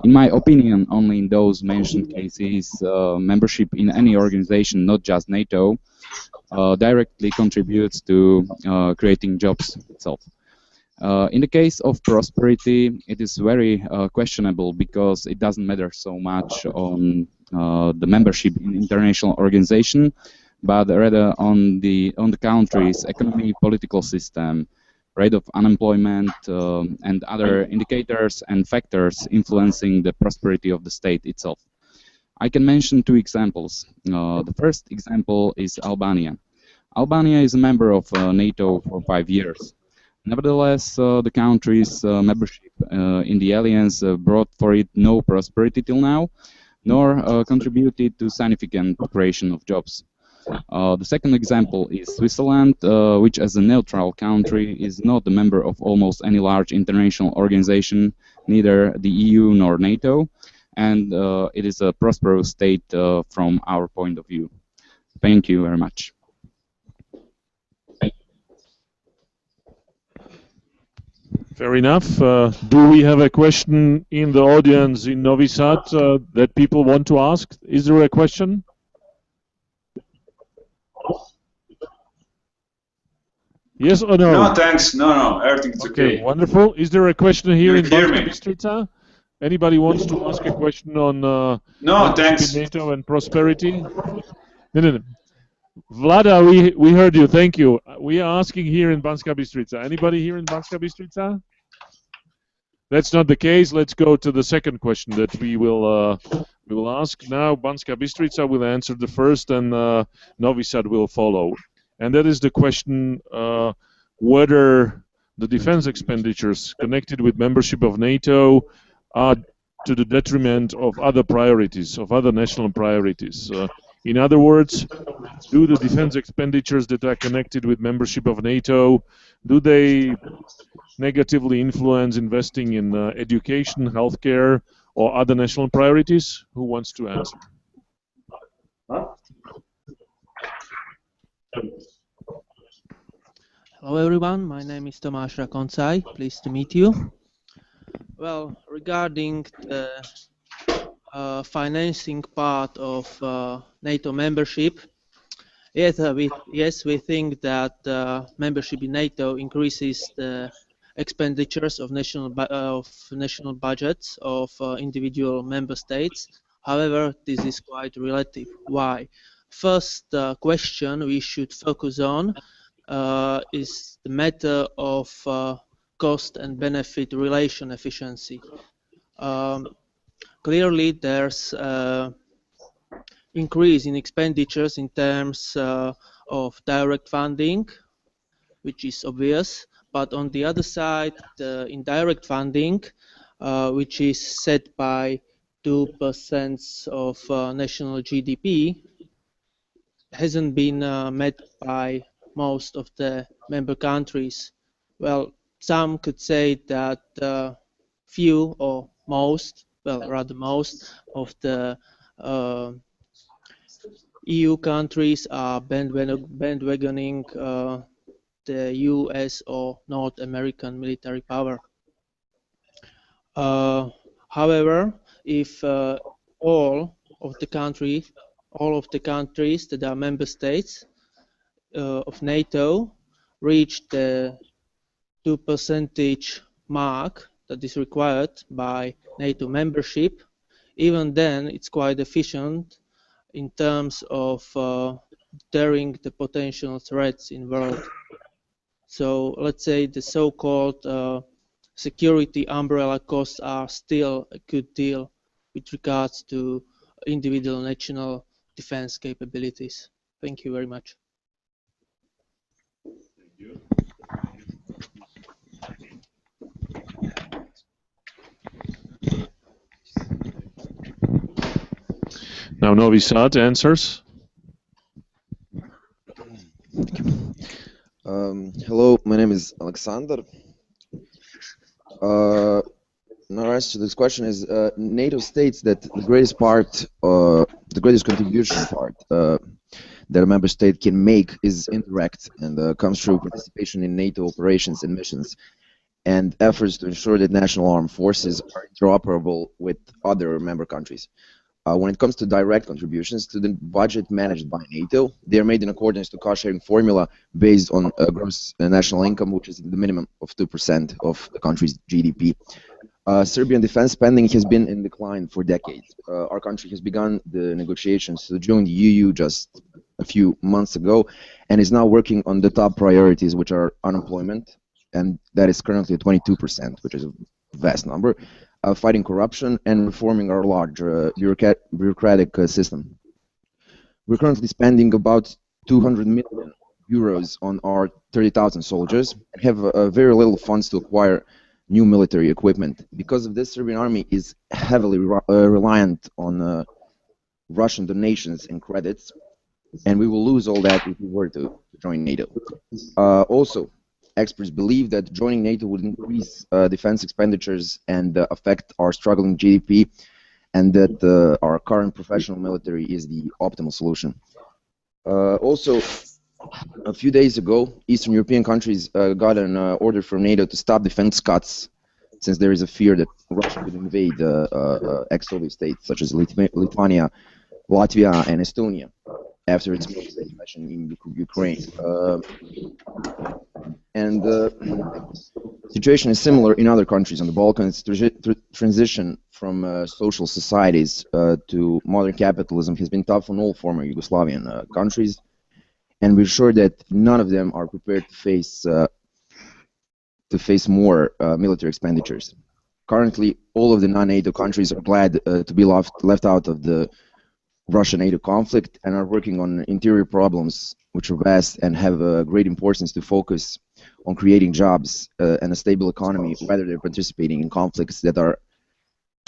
In my opinion, only in those mentioned cases, membership in any organization, not just NATO, directly contributes to creating jobs itself. In the case of prosperity, it is very questionable because it doesn't matter so much on the membership in international organization, but rather on the country's economy, political system, rate of unemployment, and other indicators and factors influencing the prosperity of the state itself. I can mention two examples. The first example is Albania. Albania is a member of NATO for 5 years. Nevertheless, the country's membership in the alliance brought for it no prosperity till now, nor contributed to significant creation of jobs. The second example is Switzerland, which as a neutral country is not a member of almost any large international organization, neither the EU nor NATO, and it is a prosperous state from our point of view. Thank you very much. Fair enough. Do we have a question in the audience in Novi Sad that people want to ask? Is there a question? Yes or no? No, thanks. No, everything's okay. Wonderful. Is there a question here in hear me? Bystrica? Anybody wants to ask a question on no, thanks. NATO and prosperity? No. Vlada, we heard you. Thank you. We are asking here in Banska Bystrica. Anybody here in Banska Bystrica? That's not the case. Let's go to the second question that we will ask now. Banska Bystrica will answer the first, and Novi Sad will follow. And that is the question whether the defense expenditures connected with membership of NATO are to the detriment of other priorities, of other national priorities. In other words, do the defense expenditures that are connected with membership of NATO, do they negatively influence investing in education, healthcare, or other national priorities? Who wants to answer? Hello everyone, my name is Tomáš Rakoncaj, pleased to meet you. Well, regarding the financing part of NATO membership, yes, we think that membership in NATO increases the expenditures of national budgets of individual member states. However, this is quite relative. Why? First question we should focus on is the matter of cost and benefit relation efficiency. Clearly, there's increase in expenditures in terms of direct funding, which is obvious. But on the other side, the indirect funding, which is set by 2% of national GDP, hasn't been met by most of the member countries. Well, some could say that few or most, well, rather most of the EU countries are bandwagoning the US or North American military power. However, if all of the countries that are member states of NATO reach the 2% mark that is required by NATO membership, even then it's quite efficient in terms of deterring the potential threats in the world. So let's say the so-called security umbrella costs are still a good deal with regards to individual national defense capabilities. Thank you very much. Thank you. Now Novi Sad answers. Hello, my name is Alexander. My answer to this question is NATO states that the greatest part, the greatest contribution part that a member state can make is indirect and comes through participation in NATO operations and missions and efforts to ensure that national armed forces are interoperable with other member countries. When it comes to direct contributions to the budget managed by NATO, they are made in accordance to cost-sharing formula based on gross national income, which is the minimum of 2% of the country's GDP. Serbian defense spending has been in decline for decades. Our country has begun the negotiations to join the EU just a few months ago and is now working on the top priorities, which are unemployment, and that is currently at 22%, which is a vast number, fighting corruption and reforming our large bureaucratic system. We're currently spending about 200 million euros on our 30,000 soldiers and have very little funds to acquire new military equipment. Because of this, Serbian army is heavily reliant on Russian donations and credits, and we will lose all that if we were to join NATO. Also, experts believe that joining NATO would increase defense expenditures and affect our struggling GDP, and that our current professional military is the optimal solution. Also, a few days ago, Eastern European countries got an order from NATO to stop defense cuts, since there is a fear that Russia could invade ex-Soviet states such as Lithuania, Latvia, and Estonia after its military invasion in Ukraine. And the situation is similar in other countries on the Balkans. Transition from social societies to modern capitalism has been tough on all former Yugoslavian countries, and we're sure that none of them are prepared to face more military expenditures. Currently, all of the non-NATO countries are glad to be left out of the Russia-NATO conflict and are working on interior problems which are vast and have great importance to focus on creating jobs and a stable economy, rather than participating in conflicts that are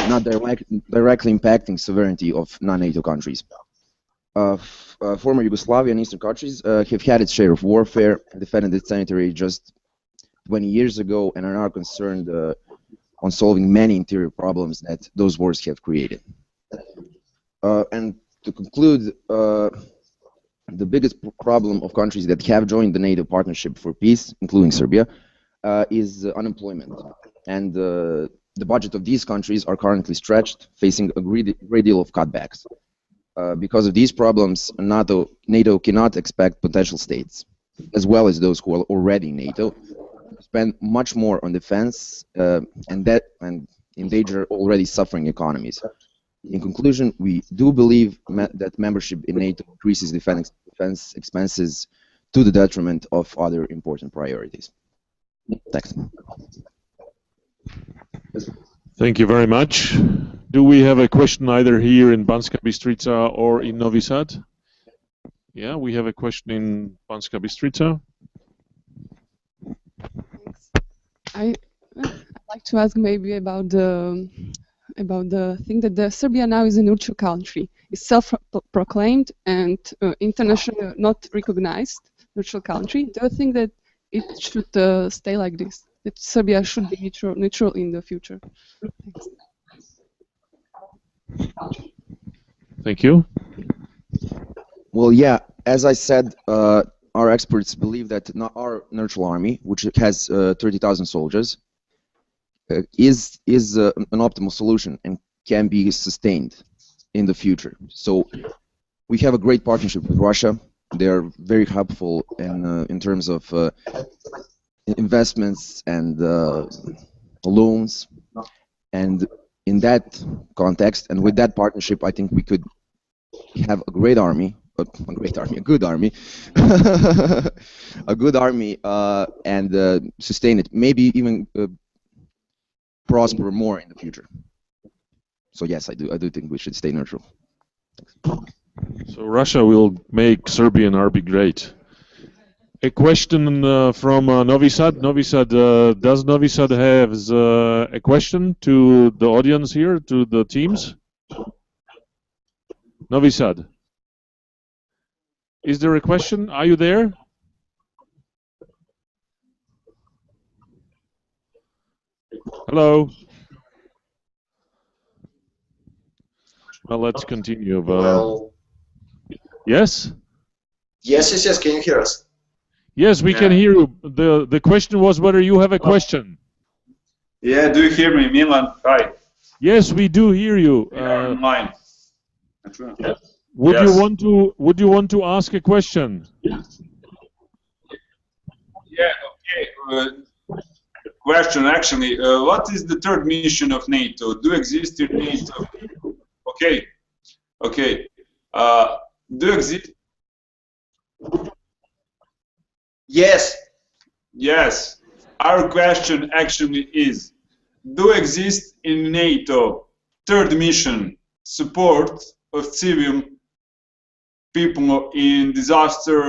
not directly impacting sovereignty of non-NATO countries. Former Yugoslavia and Eastern countries have had its share of warfare and defended its territory just 20 years ago and are now concerned on solving many interior problems that those wars have created. And to conclude, the biggest problem of countries that have joined the NATO Partnership for Peace, including Serbia, is unemployment. And the budget of these countries are currently stretched, facing a great deal of cutbacks. Because of these problems, NATO cannot expect potential states, as well as those who are already in NATO, to spend much more on defense and endanger already suffering economies. In conclusion, we do believe that membership in NATO increases defense expenses to the detriment of other important priorities. Thanks. Thank you very much. Do we have a question either here in Banska Bystrica or in Novi Sad? Yeah, we have a question in Banska Bystrica. I'd like to ask maybe about the thing that Serbia now is a neutral country. It's self-proclaimed and internationally not recognized neutral country. Do you think that it should stay like this? That Serbia should be neutral in the future? Thanks. Thank you. Well, yeah, as I said, our experts believe that our neutral army, which has 30,000 soldiers, is an optimal solution and can be sustained in the future. So we have a great partnership with Russia. They are very helpful in terms of investments and loans, and in that context and with that partnership, I think we could have a good army, and sustain it. Maybe even prosper more in the future. So yes, I do think we should stay neutral. Thanks. So Russia will make Serbian army great. A question from Novi Sad. Novi Sad, does Novi Sad have a question to the audience here, to the teams? Novi Sad. Is there a question? Are you there? Hello. Well, let's continue. Well, yes? Yes. Can you hear us? Yes, we can hear you. The question was whether you have a question. Yeah, do you hear me, Milan? Hi. Yes, we do hear you. You're online. Would you want to ask a question? Yeah, okay. Question actually, what is the third mission of NATO? Do exist in NATO? Okay. Do exist? Yes. Yes. our question actually is, do exist in NATO third mission support of civil people in disaster,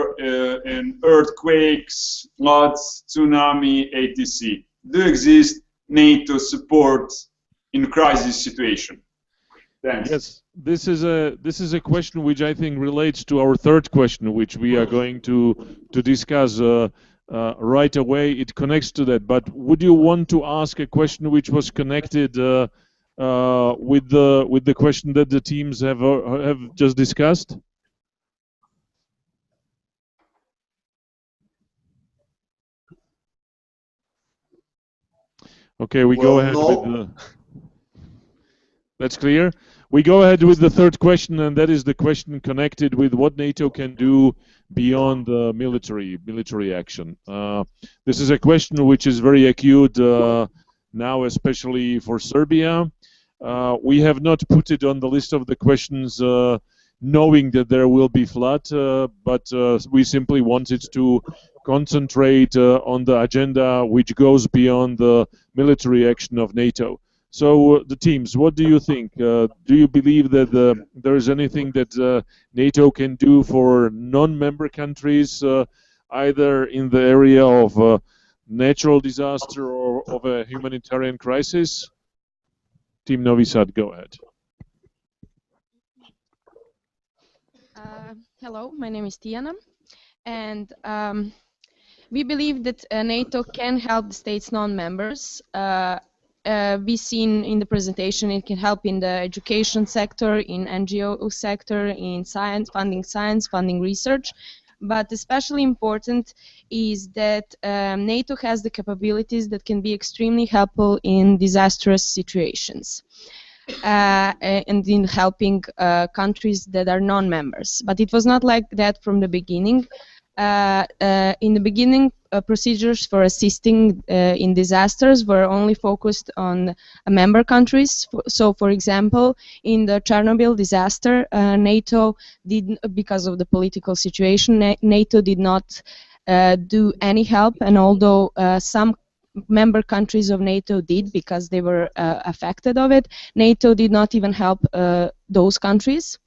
in earthquakes, floods, tsunami, etc. Do exist NATO support in crisis situation? Thanks. Yes, this is a question which I think relates to our third question, which we are going to discuss right away. It connects to that. But would you want to ask a question which was connected with the question that the teams have just discussed? Okay, we go ahead with the... That's clear. We go ahead with the third question, and that is the question connected with what NATO can do beyond military action. This is a question which is very acute now, especially for Serbia. We have not put it on the list of the questions knowing that there will be flood, but we simply wanted to concentrate on the agenda which goes beyond the military action of NATO. So the teams, what do you think? Do you believe that there is anything that NATO can do for non-member countries, either in the area of natural disaster or of a humanitarian crisis? Team Novi Sad, go ahead. Hello, my name is Tiana, and we believe that NATO can help the states non-members. We've seen in the presentation it can help in the education sector, in NGO sector, in science, funding research. But especially important is that NATO has the capabilities that can be extremely helpful in disastrous situations and in helping countries that are non-members. But it was not like that from the beginning. In the beginning, procedures for assisting in disasters were only focused on member countries. So, for example, in the Chernobyl disaster, NATO did, because of the political situation, NATO did not do any help, and although some member countries of NATO did because they were affected of it, NATO did not even help those countries.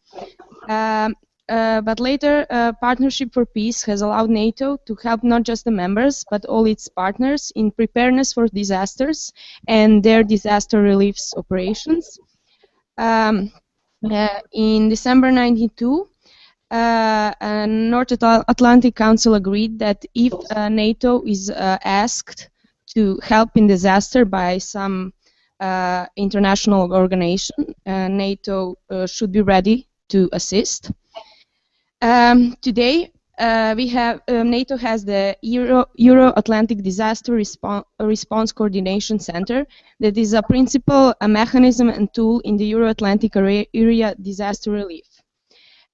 But later, Partnership for Peace has allowed NATO to help not just the members, but all its partners in preparedness for disasters and their disaster relief operations. In December 1992, North Atlantic Council agreed that if NATO is asked to help in disaster by some international organization, NATO should be ready to assist. Today, NATO has the Euro-Atlantic Disaster Response Coordination Center that is a principal, a mechanism and tool in the Euro-Atlantic area disaster relief.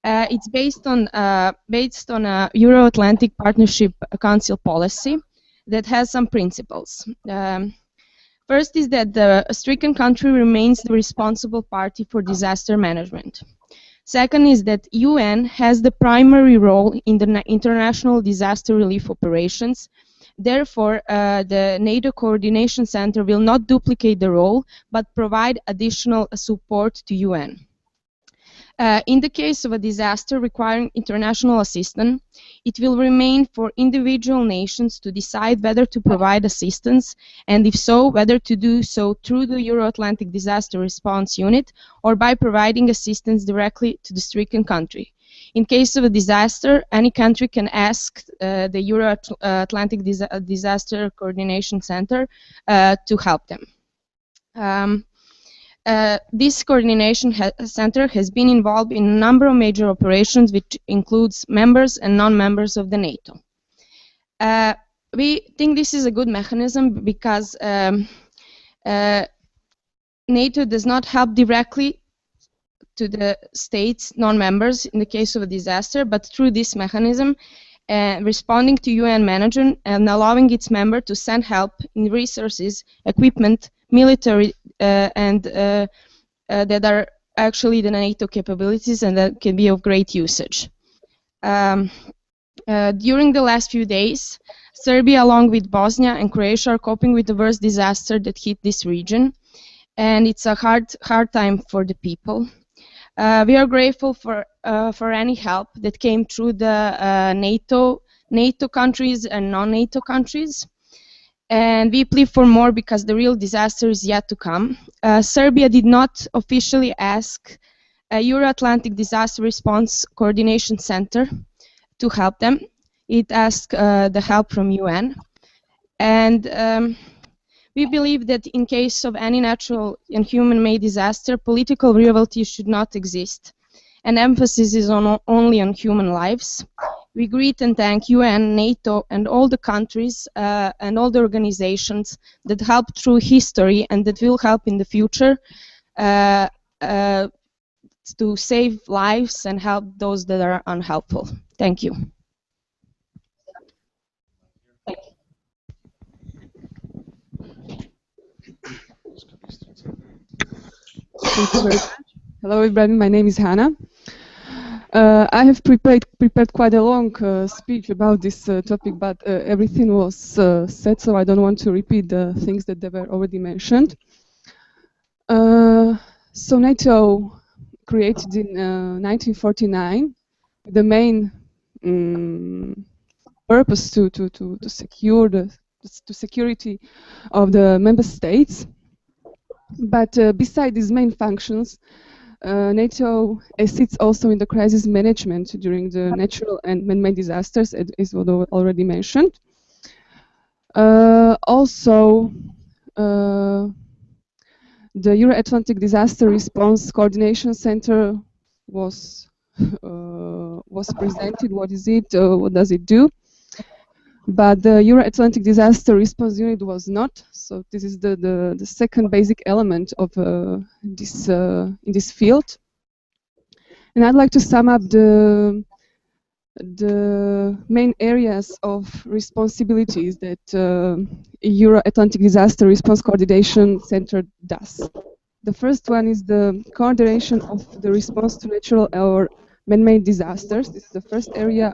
It's based on a Euro-Atlantic Partnership Council policy that has some principles. First is that the stricken country remains the responsible party for disaster management. Second is that UN has the primary role in the international disaster relief operations. Therefore, the NATO Coordination Center will not duplicate the role, but provide additional support to UN. In the case of a disaster requiring international assistance, it will remain for individual nations to decide whether to provide assistance, and if so, whether to do so through the Euro-Atlantic Disaster Response Unit or by providing assistance directly to the stricken country. In case of a disaster, any country can ask the Euro-Atlantic Disaster Coordination Center to help them. This coordination center has been involved in a number of major operations, which includes members and non-members of the NATO. We think this is a good mechanism because NATO does not help directly to the states, non-members, in the case of a disaster, but through this mechanism, responding to UN management and allowing its member to send help in resources, equipment, military, and that are actually the NATO capabilities and that can be of great usage. During the last few days, Serbia, along with Bosnia and Croatia, are coping with the worst disaster that hit this region, and it's a hard time for the people. We are grateful for any help that came through the NATO countries and non-NATO countries, and we plead for more because the real disaster is yet to come. Serbia did not officially ask a Euro-Atlantic Disaster Response Coordination Center to help them. It asked the help from UN, and we believe that in case of any natural and human-made disaster, political rivalry should not exist, and emphasis is only on human lives. We greet and thank UN, NATO, and all the countries and all the organizations that helped through history and that will help in the future to save lives and help those that are unhelpful. Thank you. Thank you very much. Hello, everybody. My name is Hannah. I have prepared quite a long speech about this topic, but everything was said, so I don't want to repeat the things that they were already mentioned. So NATO created in 1949. The main purpose to secure the security of the member states. But beside these main functions, NATO assists also in the crisis management during the natural and man-made disasters, as was already mentioned. Also, the Euro-Atlantic Disaster Response Coordination Center was presented. What is it? What does it do? But the Euro-Atlantic Disaster Response Unit was not. So this is the second basic element of this in this field. And I'd like to sum up the main areas of responsibilities that Euro-Atlantic Disaster Response Coordination Center does. The first one is the coordination of the response to natural or man-made disasters. This is the first area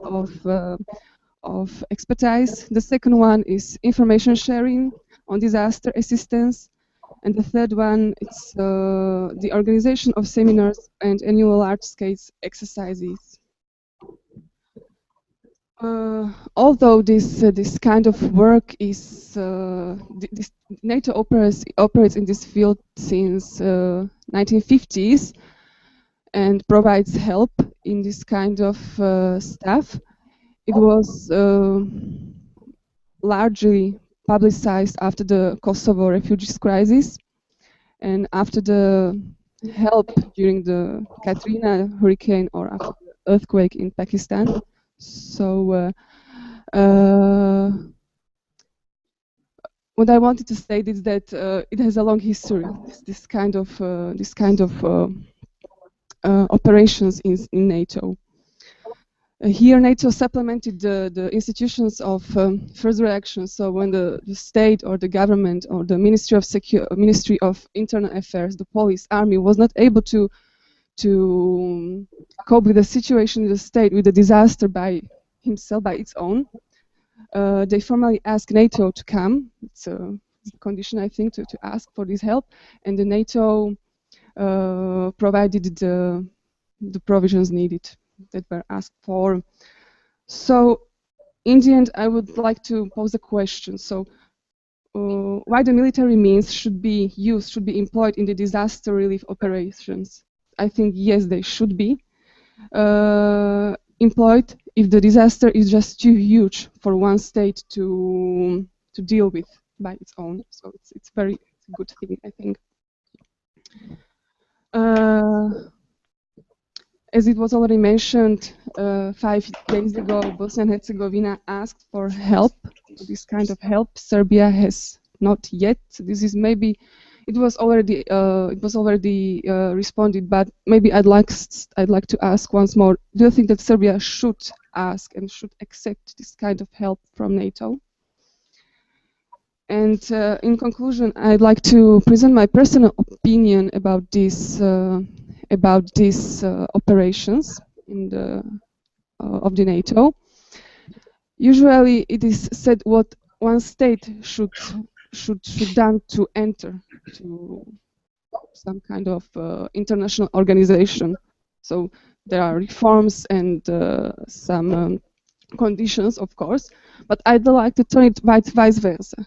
of expertise. The second one is information sharing on disaster assistance, and the third one is the organization of seminars and annual large-scale exercises. Although this kind of work is NATO operates in this field since 1950s and provides help in this kind of stuff. It was largely publicized after the Kosovo refugees crisis and after the help during the Katrina hurricane or after the earthquake in Pakistan. So what I wanted to say is that it has a long history. This kind of operations in NATO. Here, NATO supplemented the institutions of first reaction. So when the state or the government or the Ministry of Internal Affairs, the police, army was not able to cope with the situation in the state, with the disaster by himself, by its own, they formally asked NATO to come. It's a condition, I think, to ask for this help, and the NATO provided the provisions needed that were asked for. So in the end, I would like to pose a question. So why the military means should be used, should be employed in the disaster relief operations? I think yes, they should be employed if the disaster is just too huge for one state to deal with by its own. So it's a good thing, I think. As it was already mentioned, 5 days ago, Bosnia and Herzegovina asked for help, this kind of help. Serbia has not yet. This is maybe it was already responded, but maybe I'd like to ask once more: do you think that Serbia should ask and should accept this kind of help from NATO? And in conclusion, I'd like to present my personal opinion about these operations in of the NATO. usually it is said what one state should done to enter to some kind of international organization. So there are reforms and some conditions, of course, but I'd like to turn it vice versa.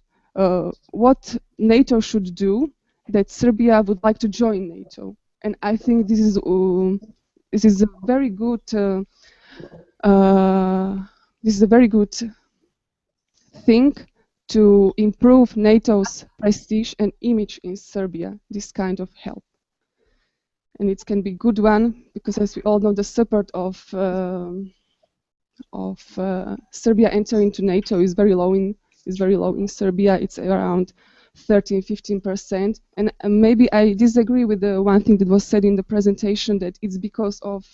What NATO should do that Serbia would like to join NATO, and I think this is a very good thing to improve NATO's prestige and image in Serbia. This kind of help, and it can be a good one because, as we all know, the support of Serbia entering to NATO is very low in Serbia. It's around 13–15%, and maybe I disagree with the one thing that was said in the presentation, that it's because of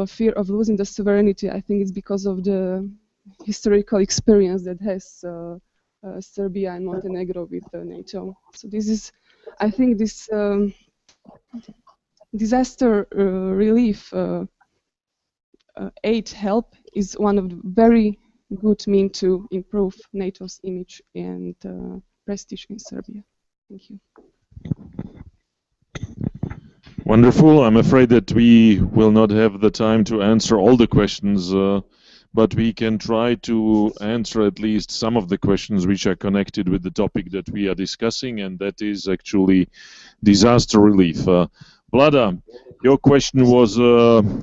fear of losing the sovereignty. I think it's because of the historical experience that has Serbia and Montenegro with NATO. So this is, I think, this disaster relief aid help is one of the very good means to improve NATO's image and prestige in Serbia. Thank you. Wonderful. I'm afraid that we will not have the time to answer all the questions, but we can try to answer at least some of the questions which are connected with the topic that we are discussing, and that is actually disaster relief. Vlada, your question was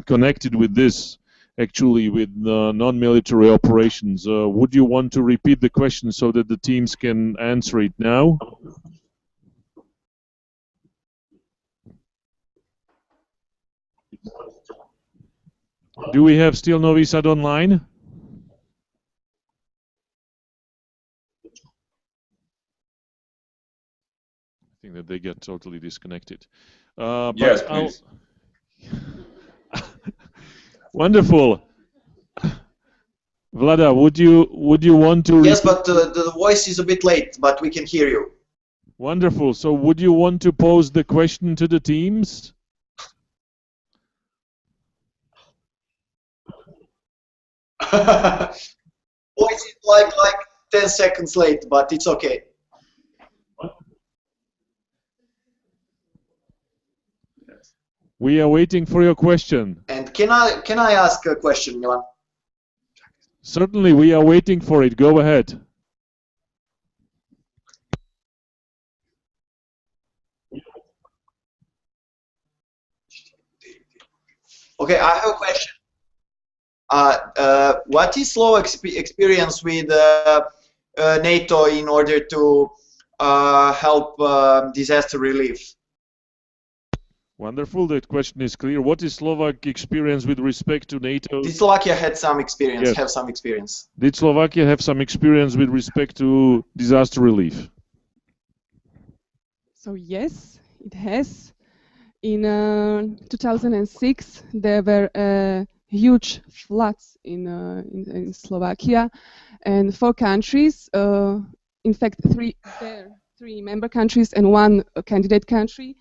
connected with this, actually with non-military operations. Would you want to repeat the question so that the teams can answer it now? Do we have still Novi Sad online? I think that they get totally disconnected. Yes, please. Wonderful. Vlada, would you want to? Yes, but the voice is a bit late, but we can hear you. Wonderful. So would you want to pose the question to the teams? Voice is like 10 seconds late, but it's okay. We are waiting for your question. And can I ask a question, Milan? Certainly, we are waiting for it. Go ahead. Okay, I have a question. What is Slovak experience with NATO in order to help disaster relief? Wonderful. That question is clear. What is Slovak experience with respect to NATO? Did Slovakia had some experience? Yes. Have some experience? Did Slovakia have some experience with respect to disaster relief? So yes, it has. In 2006, there were huge floods in Slovakia, and 4 countries, in fact three member countries and 1 candidate country,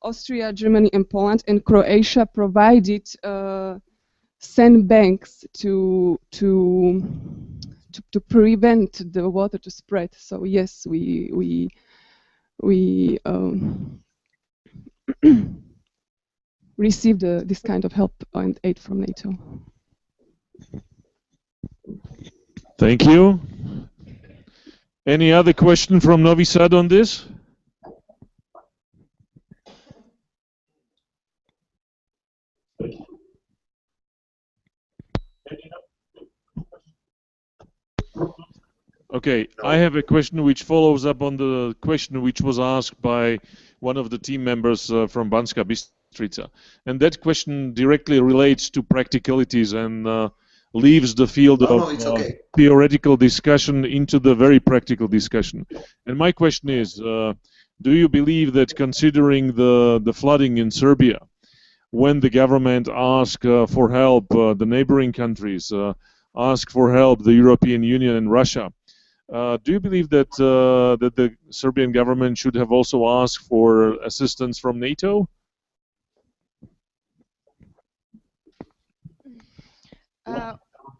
Austria, Germany, and Poland, and Croatia, provided sandbanks to prevent the water to spread. So yes, we received this kind of help and aid from NATO. Thank you. Any other question from Novi Sad on this? Okay, I have a question which follows up on the question which was asked by one of the team members from Banska, Bystrica. And that question directly relates to practicalities and leaves the field of theoretical discussion into the very practical discussion. And my question is, do you believe that considering the flooding in Serbia, when the government asked for help, the neighboring countries asked for help, the European Union and Russia, do you believe that that the Serbian government should have also asked for assistance from NATO?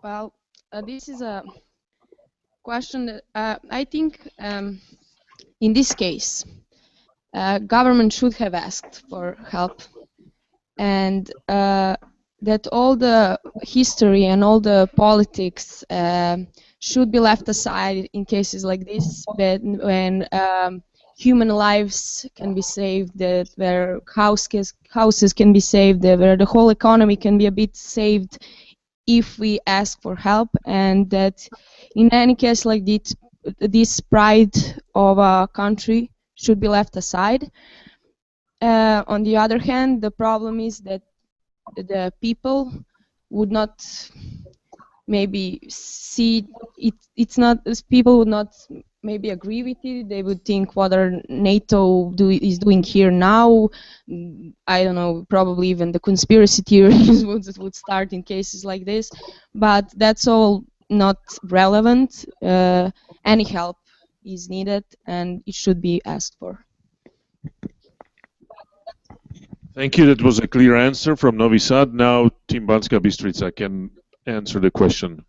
Well, this is a question that I think in this case, government should have asked for help, and that all the history and all the politics should be left aside in cases like this, when human lives can be saved, that where houses can be saved, where the whole economy can be a bit saved if we ask for help, and that in any case like this pride of a country should be left aside. On the other hand, the problem is that the people would not maybe see it. It's not, people would not maybe agree with it. They would think what are NATO is doing here now. I don't know, probably even the conspiracy theories would start in cases like this, but that's all not relevant. Any help is needed and it should be asked for. Thank you. That was a clear answer from Novi Sad. Now Team Banska Bystrica can answer the question.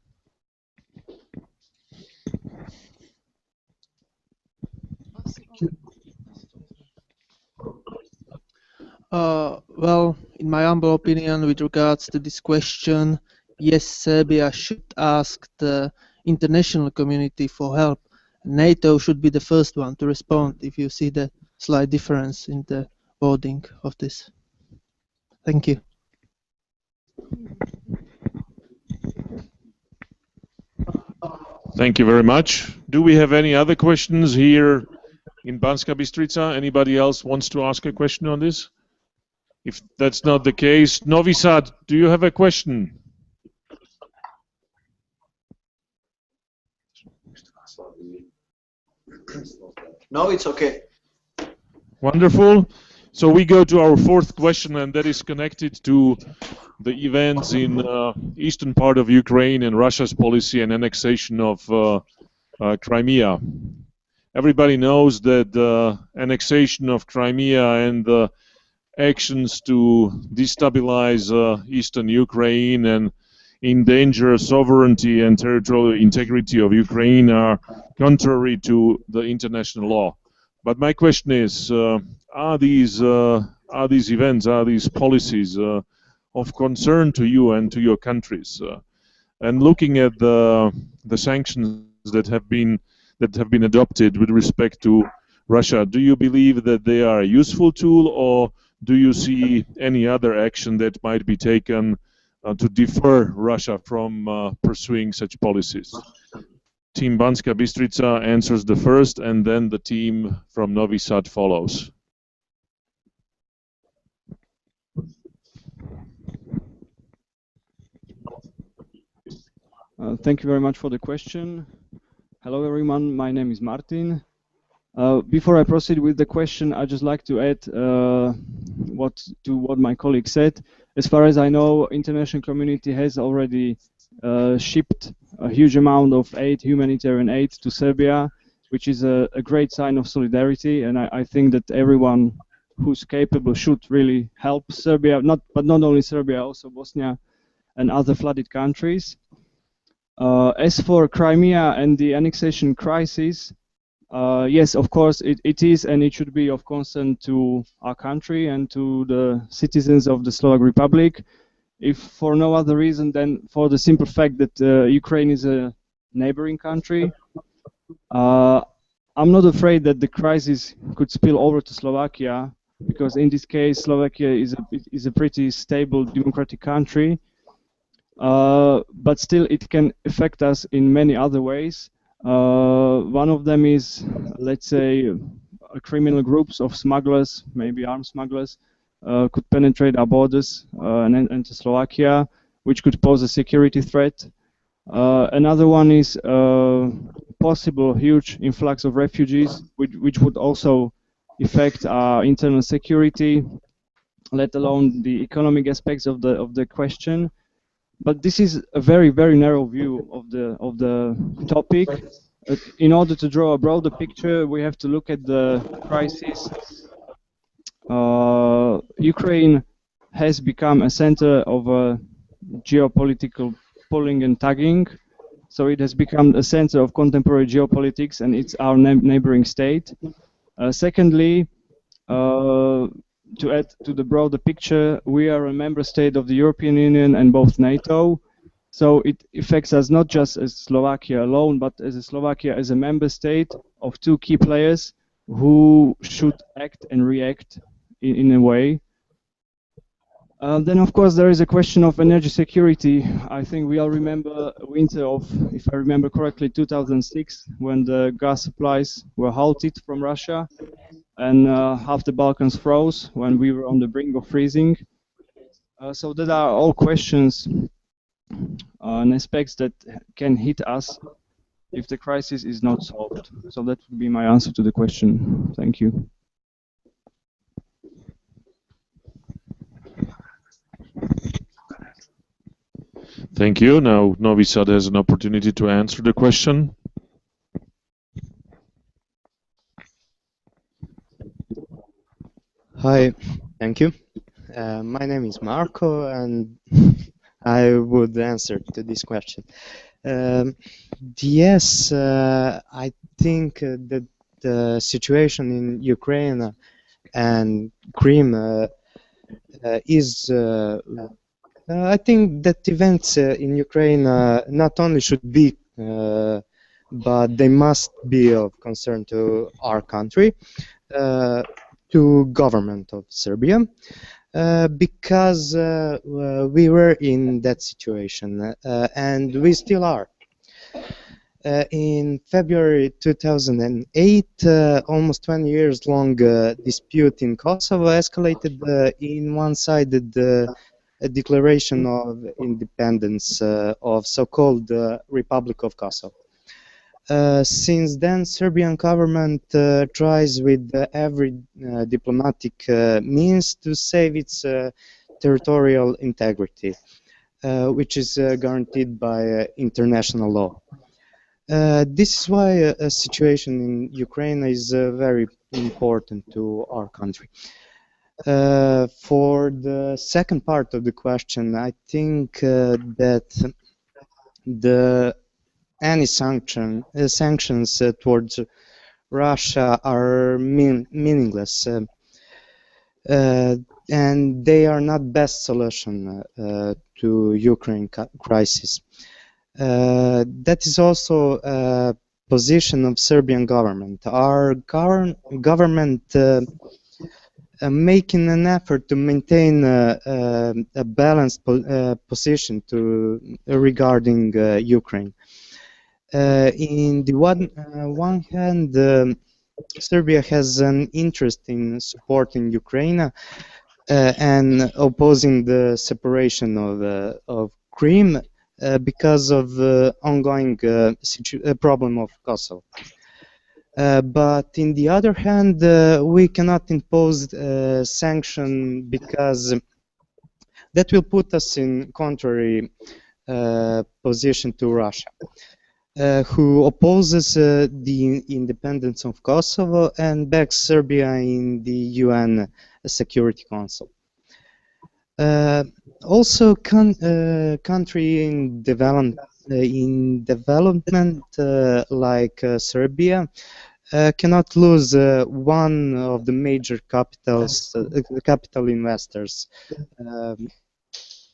Well, in my humble opinion, with regards to this question, yes, Serbia should ask the international community for help. NATO should be the first one to respond if you see the slight difference in the wording of this. Thank you. Thank you very much. Do we have any other questions here in Banska Bystrica? Anybody else wants to ask a question on this? If that's not the case, Novi Sad, do you have a question? No, it's okay. Wonderful. So we go to our fourth question, and that is connected to the events in eastern part of Ukraine and Russia's policy and annexation of Crimea. Everybody knows that the annexation of Crimea and the actions to destabilize eastern Ukraine and endanger sovereignty and territorial integrity of Ukraine are contrary to the international law. But my question is, are these events, are these policies of concern to you and to your countries? And looking at the sanctions that have been adopted with respect to Russia, do you believe that they are a useful tool, or do you see any other action that might be taken to defer Russia from pursuing such policies? Team Banska Bystrica answers the first, and then the team from Novi Sad follows. Thank you very much for the question. Hello everyone, my name is Martin. Before I proceed with the question, I'd just like to add what my colleague said. As far as I know, international community has already shipped a huge amount of aid, humanitarian aid, to Serbia, which is a great sign of solidarity, and I think that everyone who's capable should really help Serbia, but not only Serbia, also Bosnia and other flooded countries. As for Crimea and the annexation crisis, yes, of course, it is, and it should be of concern to our country and to the citizens of the Slovak Republic, if for no other reason than for the simple fact that Ukraine is a neighboring country. I'm not afraid that the crisis could spill over to Slovakia, because in this case, Slovakia is a pretty stable democratic country. But still, it can affect us in many other ways. One of them is, let's say, criminal groups of smugglers, maybe armed smugglers, could penetrate our borders and enter Slovakia, which could pose a security threat. Another one is possible huge influx of refugees, which would also affect our internal security, let alone the economic aspects of the question. But this is a very, very narrow view of the topic. In order to draw a broader picture, we have to look at the crisis. Ukraine has become a center of a geopolitical pulling and tugging. So it has become a center of contemporary geopolitics, and it's our neighboring state. Secondly, to add to the broader picture, we are a member state of the European Union and both NATO. So it affects us not just as Slovakia alone, but as Slovakia as a member state of two key players who should act and react in a way. Then, of course, there is a question of energy security. I think we all remember winter of, if I remember correctly, 2006, when the gas supplies were halted from Russia, and half the Balkans froze when we were on the brink of freezing. So that are all questions and aspects that can hit us if the crisis is not solved. So that would be my answer to the question. Thank you. Thank you. Now Novi Sad has an opportunity to answer the question. Hi, thank you. My name is Marco, and I would answer to this question. Yes, I think that the situation in Ukraine and Crimea is. I think that events in Ukraine not only should be, but they must be of concern to our country, to government of Serbia. Because we were in that situation, and we still are. In February 2008, almost 20 years long dispute in Kosovo escalated in one-sided declaration of independence of so-called Republic of Kosovo. Since then, Serbian government tries with every diplomatic means to save its territorial integrity, which is guaranteed by international law. This is why a situation in Ukraine is very important to our country. For the second part of the question, I think that any sanctions towards Russia are meaningless, and they are not best solution to Ukraine crisis. That is also a position of Serbian government. Our government making an effort to maintain a balanced position regarding Ukraine. In the one hand, Serbia has an interest in supporting Ukraine and opposing the separation of Crimea because of the ongoing problem of Kosovo. But in the other hand, we cannot impose sanction because that will put us in contrary position to Russia, who opposes the independence of Kosovo and backs Serbia in the UN Security Council. Also, country in development like Serbia cannot lose one of the major capital investors,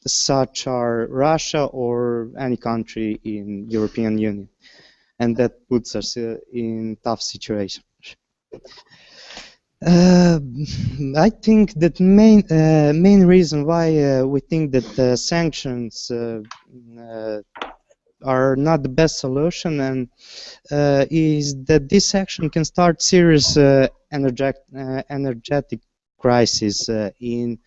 such are Russia or any country in European Union, and that puts us in tough situation. I think that main reason why we think that sanctions are not the best solution, and is that this action can start serious energetic crisis in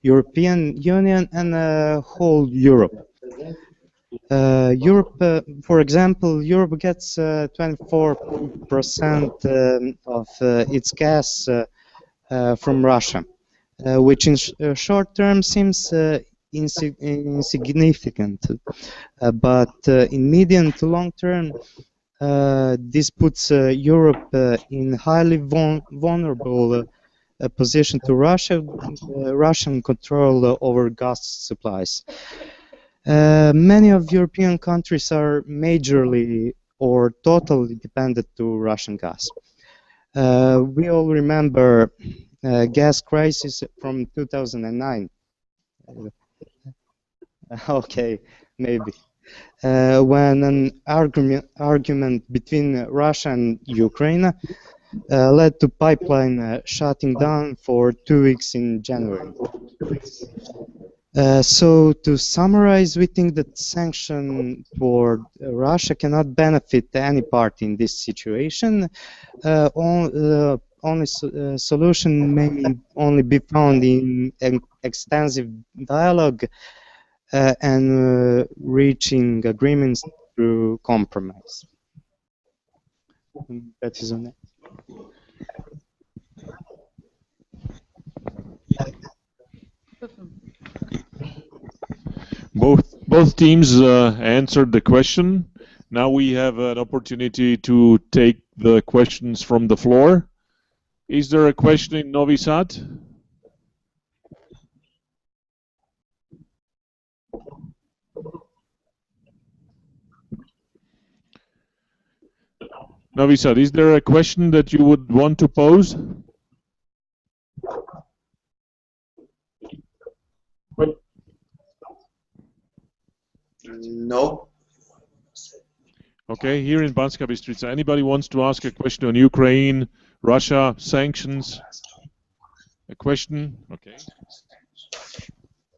European Union and whole Europe. Europe, for example, Europe gets 24% of its gas from Russia, which in short term seems insignificant, but in medium to long term, this puts Europe in highly vulnerable position to Russian control over gas supplies. Many of European countries are majorly or totally dependent to Russian gas. We all remember gas crisis from 2009. Okay, maybe. When an argument between Russia and Ukraine led to pipeline shutting down for 2 weeks in January. So to summarize, we think that sanction toward Russia cannot benefit any party in this situation. Only solution may only be found in extensive dialogue and reaching agreements through compromise. That is on it. Both teams answered the question. Now we have an opportunity to take the questions from the floor. Is there a question in Novi Sad? Novi Sad, is there a question that you would want to pose? No. Okay, here in Banska Bystrica, anybody wants to ask a question on Ukraine, Russia, sanctions? A question? Okay.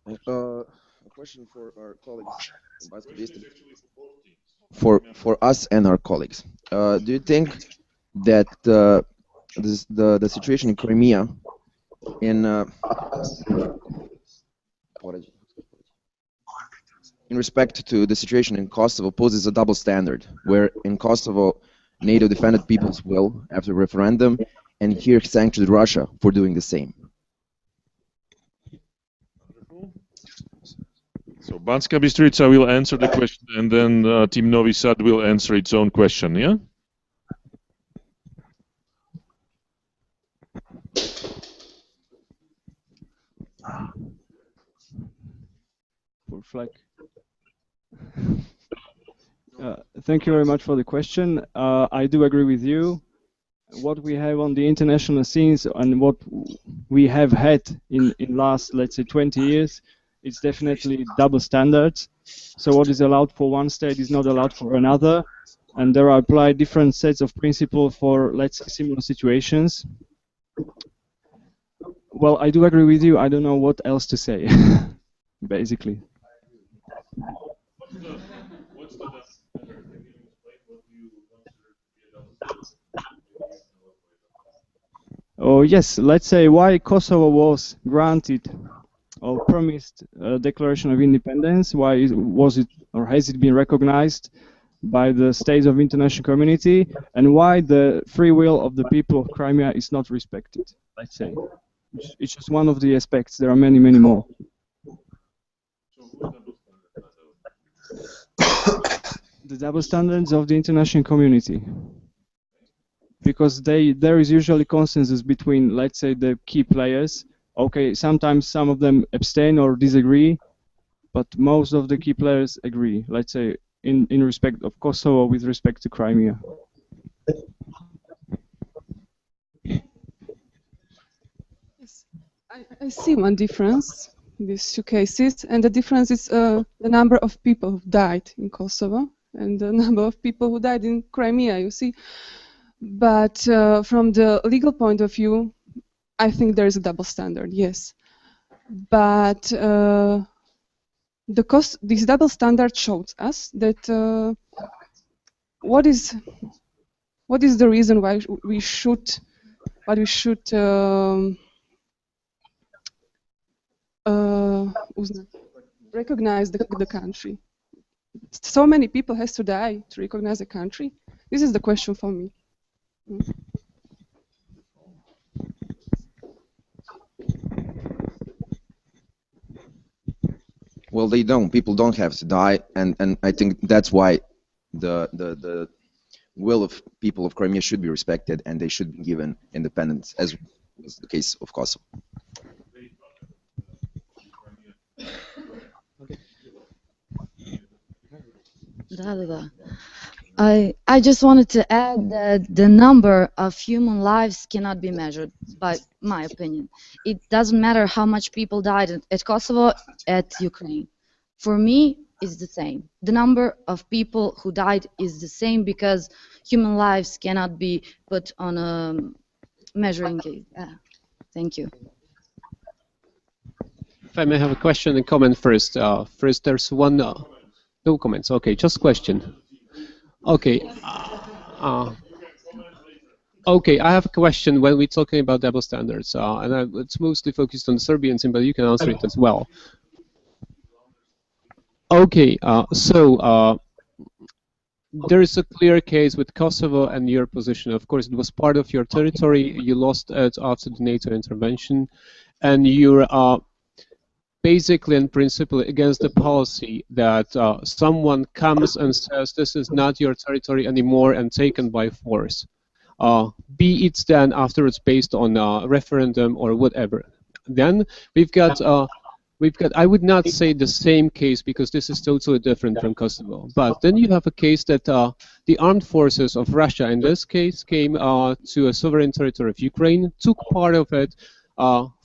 A question for our colleagues in Banska Bystrica. For us and our colleagues, do you think that the situation in Crimea, in respect to the situation in Kosovo, poses a double standard, where in Kosovo NATO defended people's will after referendum, and here sanctioned Russia for doing the same? So Banska Bystrica will answer the question, and then Team Novi Sad will answer its own question, yeah? For Fleck. Thank you very much for the question. I do agree with you. What we have on the international scenes and what we have had in last, let's say, 20 years, it's definitely double standards. So what is allowed for one state is not allowed for another, and there are applied different sets of principles for, let's say, similar situations. Well, I do agree with you. I don't know what else to say, basically. Oh yes, let's say why Kosovo was granted or promised a declaration of independence. Why was it, or has it been recognized by the states of international community, and why the free will of the people of Crimea is not respected? Let's say it's just one of the aspects. There are many, many more. The double standards of the international community, because there is usually consensus between, let's say, the key players. Okay, sometimes some of them abstain or disagree, but most of the key players agree, let's say, in respect of Kosovo with respect to Crimea. Yes, I see one difference in these two cases, and the difference is the number of people who died in Kosovo and the number of people who died in Crimea, you see. But from the legal point of view, I think there is a double standard, yes. But this double standard shows us that what is the reason why we should recognize the country. So many people has to die to recognize the country. This is the question for me. Well, they don't. People don't have to die, and I think that's why the will of people of Crimea should be respected, and they should be given independence, as was the case of Kosovo. I just wanted to add that the number of human lives cannot be measured, by my opinion. It doesn't matter how much people died at Kosovo, at Ukraine. For me, it's the same. The number of people who died is the same because human lives cannot be put on a measuring case. Thank you. If I may have a question and comment first. First, there's one. No comments. Okay, just question. Okay. Okay, I have a question when we're talking about double standards, and it's mostly focused on the Serbian team, but you can answer it as well. Okay, there is a clear case with Kosovo and your position. Of course, it was part of your territory. You lost it after the NATO intervention, and you're basically and principally against the policy that someone comes and says this is not your territory anymore and taken by force. Be it then afterwards based on a referendum or whatever. Then we've got, I would not say the same case because this is totally different from Kosovo. But then you have a case that the armed forces of Russia, in this case, came to a sovereign territory of Ukraine, took part of it,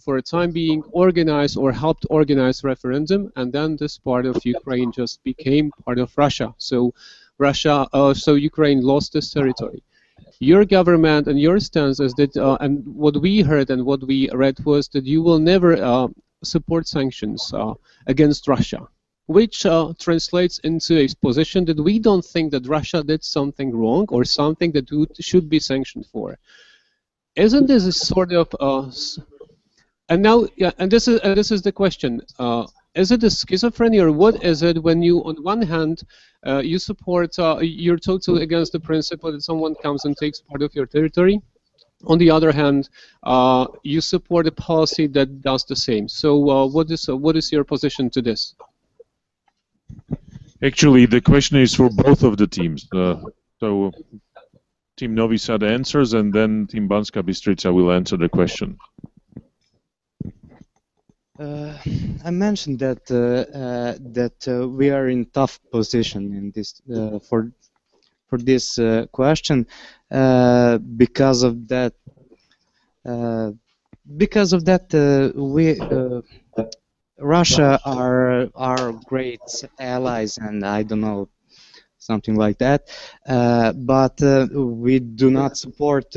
for a time being organized or helped organize referendum, and then this part of Ukraine just became part of Russia. So Ukraine lost this territory. Your government and your stance is that, and what we heard and what we read was that you will never support sanctions against Russia, which translates into a position that we don't think that Russia did something wrong or something that should be sanctioned for. Isn't this a sort of and now, yeah, and this is the question: is it a schizophrenia, or what is it? When you, on one hand, you support, you're totally against the principle that someone comes and takes part of your territory. On the other hand, you support a policy that does the same. So, what is your position to this? Actually, the question is for both of the teams. So, Team Novi Sad answers, and then Team Banska Bystrica will answer the question. I mentioned that we are in tough position in this for this question because of that. Russia are our great allies, and I don't know, something like that. But we do not support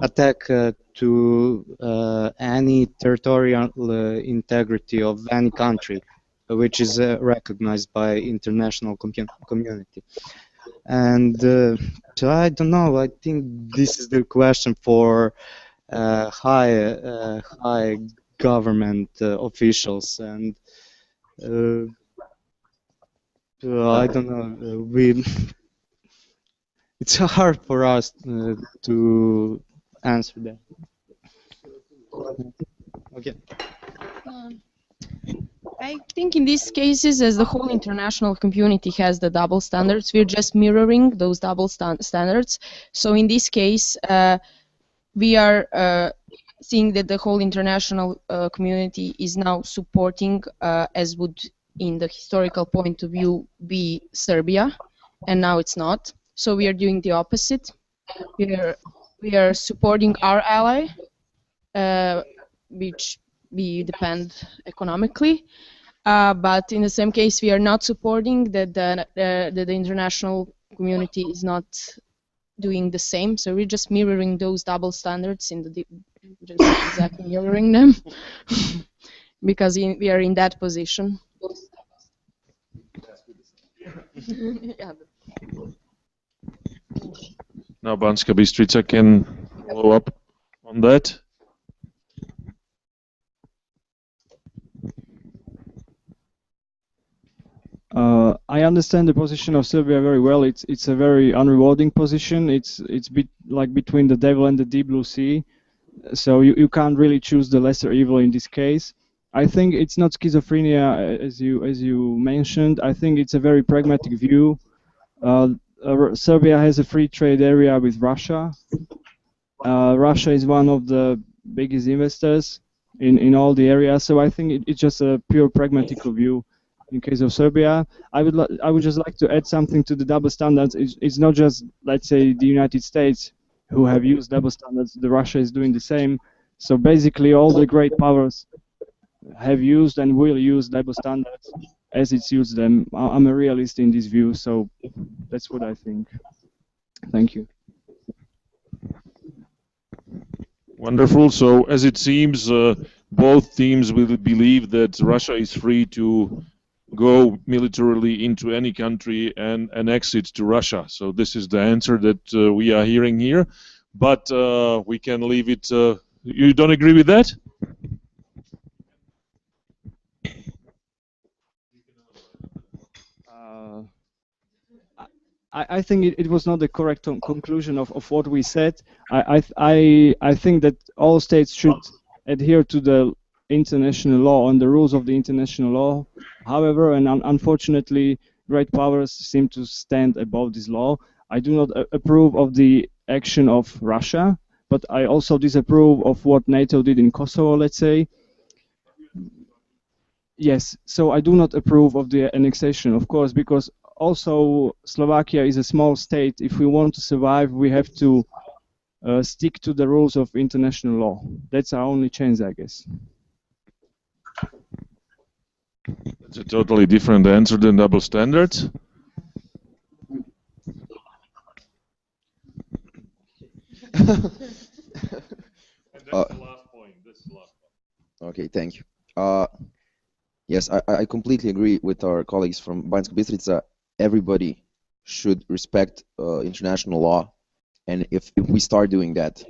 attack to any territorial integrity of any country, which is recognized by international community. And so I don't know. I think this is the question for high government officials, and I don't know. It's hard for us to answer that. Okay. I think in these cases, as the whole international community has the double standards, we're just mirroring those double standards. So in this case, we are seeing that the whole international community is now supporting, as would in the historical point of view be Serbia, and now it's not. So we are doing the opposite. We are supporting our ally, which we depend economically, but in the same case, we are not supporting that the international community is not doing the same. So we're just mirroring those double standards just exactly mirroring them, because we are in that position. Yeah. Now Banska Bystrica can follow up on that. I understand the position of Serbia very well. It's a very unrewarding position. It's like between the devil and the deep blue sea. So you can't really choose the lesser evil in this case. I think it's not schizophrenia as you mentioned. I think it's a very pragmatic view. Serbia has a free trade area with Russia. Russia is one of the biggest investors in all the areas. So I think it's just a pure pragmatic view. in case of Serbia. I would just like to add something to the double standards. It's not just, let's say, the United States who have used double standards. The Russia is doing the same. So basically, all the great powers have used and will use double standards as it suits them. I'm a realist in this view, so that's what I think. Thank you. Wonderful. So, as it seems, both teams will believe that Russia is free to go militarily into any country and annex it to Russia. So, this is the answer that we are hearing here. But we can leave it. You don't agree with that? I think it was not the correct conclusion of what we said. I think that all states should adhere to the international law and the rules of the international law. However, and unfortunately, great powers seem to stand above this law. I do not approve of the action of Russia, but I also disapprove of what NATO did in Kosovo, let's say. Yes, so I do not approve of the annexation, of course, because also Slovakia is a small state. If we want to survive, we have to stick to the rules of international law. That's our only chance, I guess. It's a totally different answer than double standards. Okay, thank you. Yes, I completely agree with our colleagues from Banska Bystrica. Everybody should respect international law, and if we start doing that,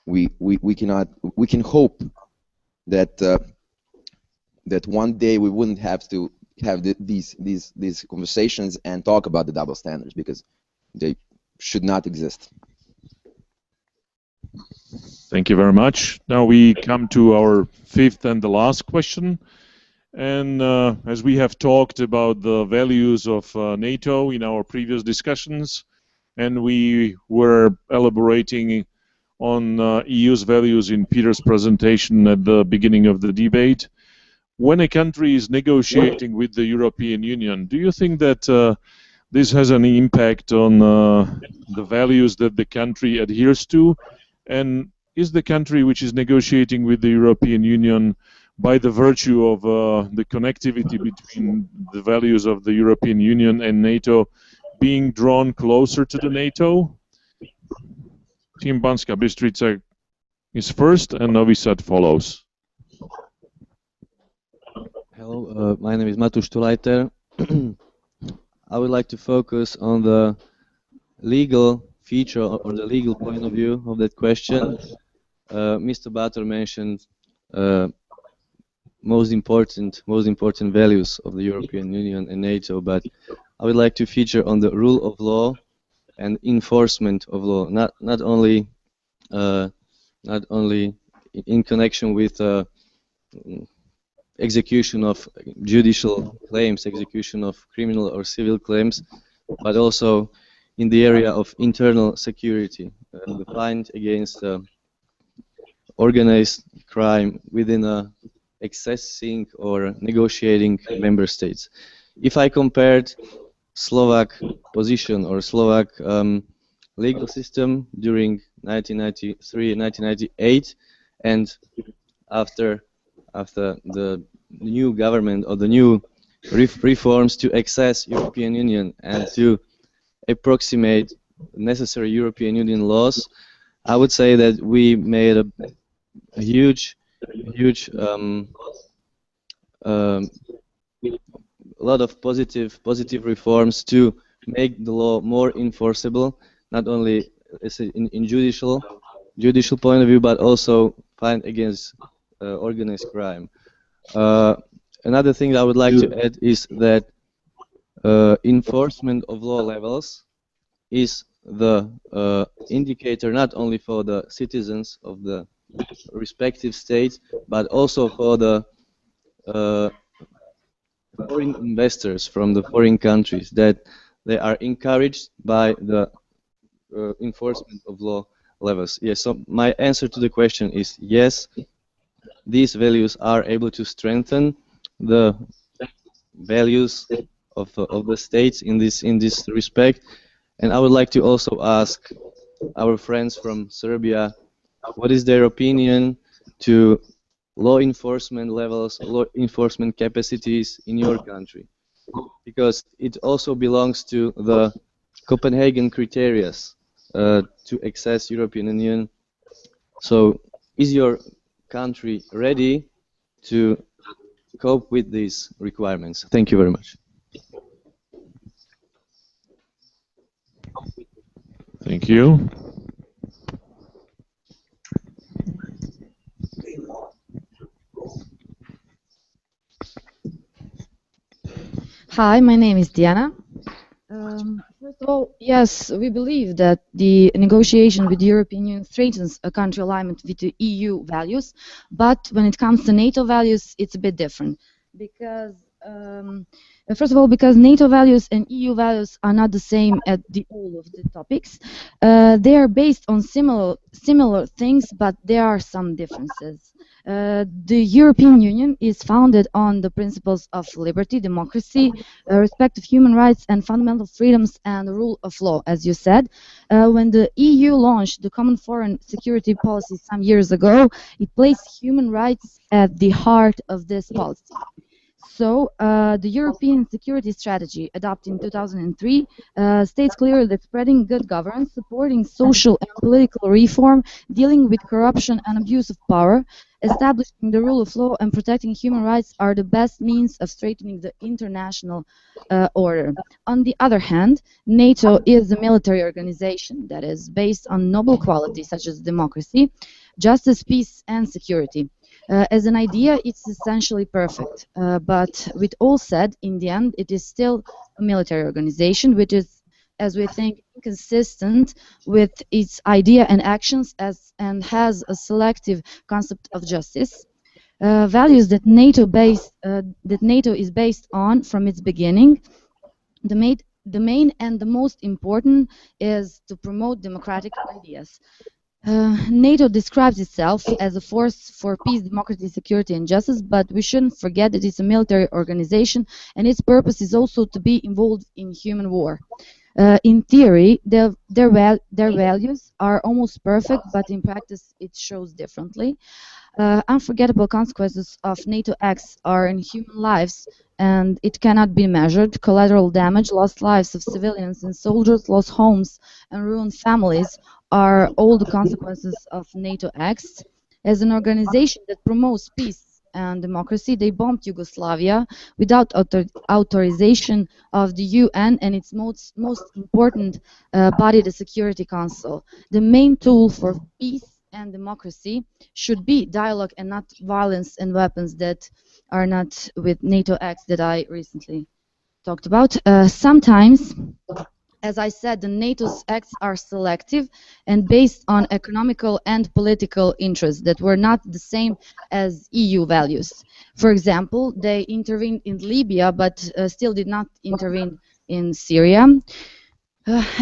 we can hope that that one day we wouldn't have to have these conversations and talk about the double standards, because they should not exist. Thank you very much. Now we come to our fifth and the last question. And as we have talked about the values of NATO in our previous discussions, and we were elaborating on EU's values in Peter's presentation at the beginning of the debate, when a country is negotiating with the European Union, do you think that this has any impact on the values that the country adheres to? And is the country which is negotiating with the European Union, by the virtue of the connectivity between the values of the European Union and NATO, being drawn closer to the NATO? Team Banska Bystrica is first, and Novi Sad follows. Hello, my name is Matúš Tulajter. I would like to focus on the legal feature or the legal point of view of that question. Mr. Bator mentioned most important values of the European Union and NATO, but I would like to feature on the rule of law and enforcement of law, not only in connection with execution of judicial claims, execution of criminal or civil claims, but also in the area of internal security, the fight against organized crime within accessing or negotiating member states. If I compared Slovak position or Slovak legal system during 1993 and 1998, and after the new government or the new reforms to access European Union and to approximate necessary European Union laws, I would say that we made a huge lot of positive reforms to make the law more enforceable, not only in judicial point of view, but also fight against organized crime. Another thing I would like to add is that enforcement of law levels is the indicator not only for the citizens of the respective states, but also for the foreign investors from the foreign countries, that they are encouraged by the enforcement of law levels. Yes, so my answer to the question is yes, these values are able to strengthen the values of the states in this respect. And I would like to also ask our friends from Serbia, what is their opinion to law enforcement levels, law enforcement capacities in your country? Because it also belongs to the Copenhagen criteria to access European Union. So is your country ready to cope with these requirements? Thank you very much. Thank you. Hi, my name is Diana. First of all, yes, we believe that the negotiation with the European Union strengthens a country alignment with the EU values, but when it comes to NATO values, it's a bit different. Because, first of all, because NATO values and EU values are not the same at all of the topics. They are based on similar things, but there are some differences. The European Union is founded on the principles of liberty, democracy, respect of human rights and fundamental freedoms, and the rule of law, as you said. When the EU launched the common foreign security policy some years ago, it placed human rights at the heart of this policy. So, the European security strategy, adopted in 2003, states clearly that spreading good governance, supporting social and political reform, dealing with corruption and abuse of power, establishing the rule of law and protecting human rights are the best means of strengthening the international order. On the other hand, NATO is a military organization that is based on noble qualities such as democracy, justice, peace, and security. As an idea, it's essentially perfect, but with all said, in the end, it is still a military organization, which is, as we think, inconsistent with its idea and actions and has a selective concept of justice. Values that NATO is based on from its beginning. The main and the most important is to promote democratic ideas. NATO describes itself as a force for peace, democracy, security, and justice, but we shouldn't forget that it's a military organization, and its purpose is also to be involved in human war. In theory, their values are almost perfect, but in practice it shows differently. Unforgettable consequences of NATO acts are in human lives, and it cannot be measured. Collateral damage, lost lives of civilians and soldiers, lost homes, and ruined families are all the consequences of NATO acts. As an organization that promotes peace and democracy, they bombed Yugoslavia without authorization of the UN and its most important body, the Security Council. The main tool for peace and democracy should be dialogue and not violence and weapons that are not with NATO acts that I recently talked about. Sometimes, as I said, the NATO's acts are selective and based on economical and political interests that were not the same as EU values. For example, they intervened in Libya but still did not intervene in Syria.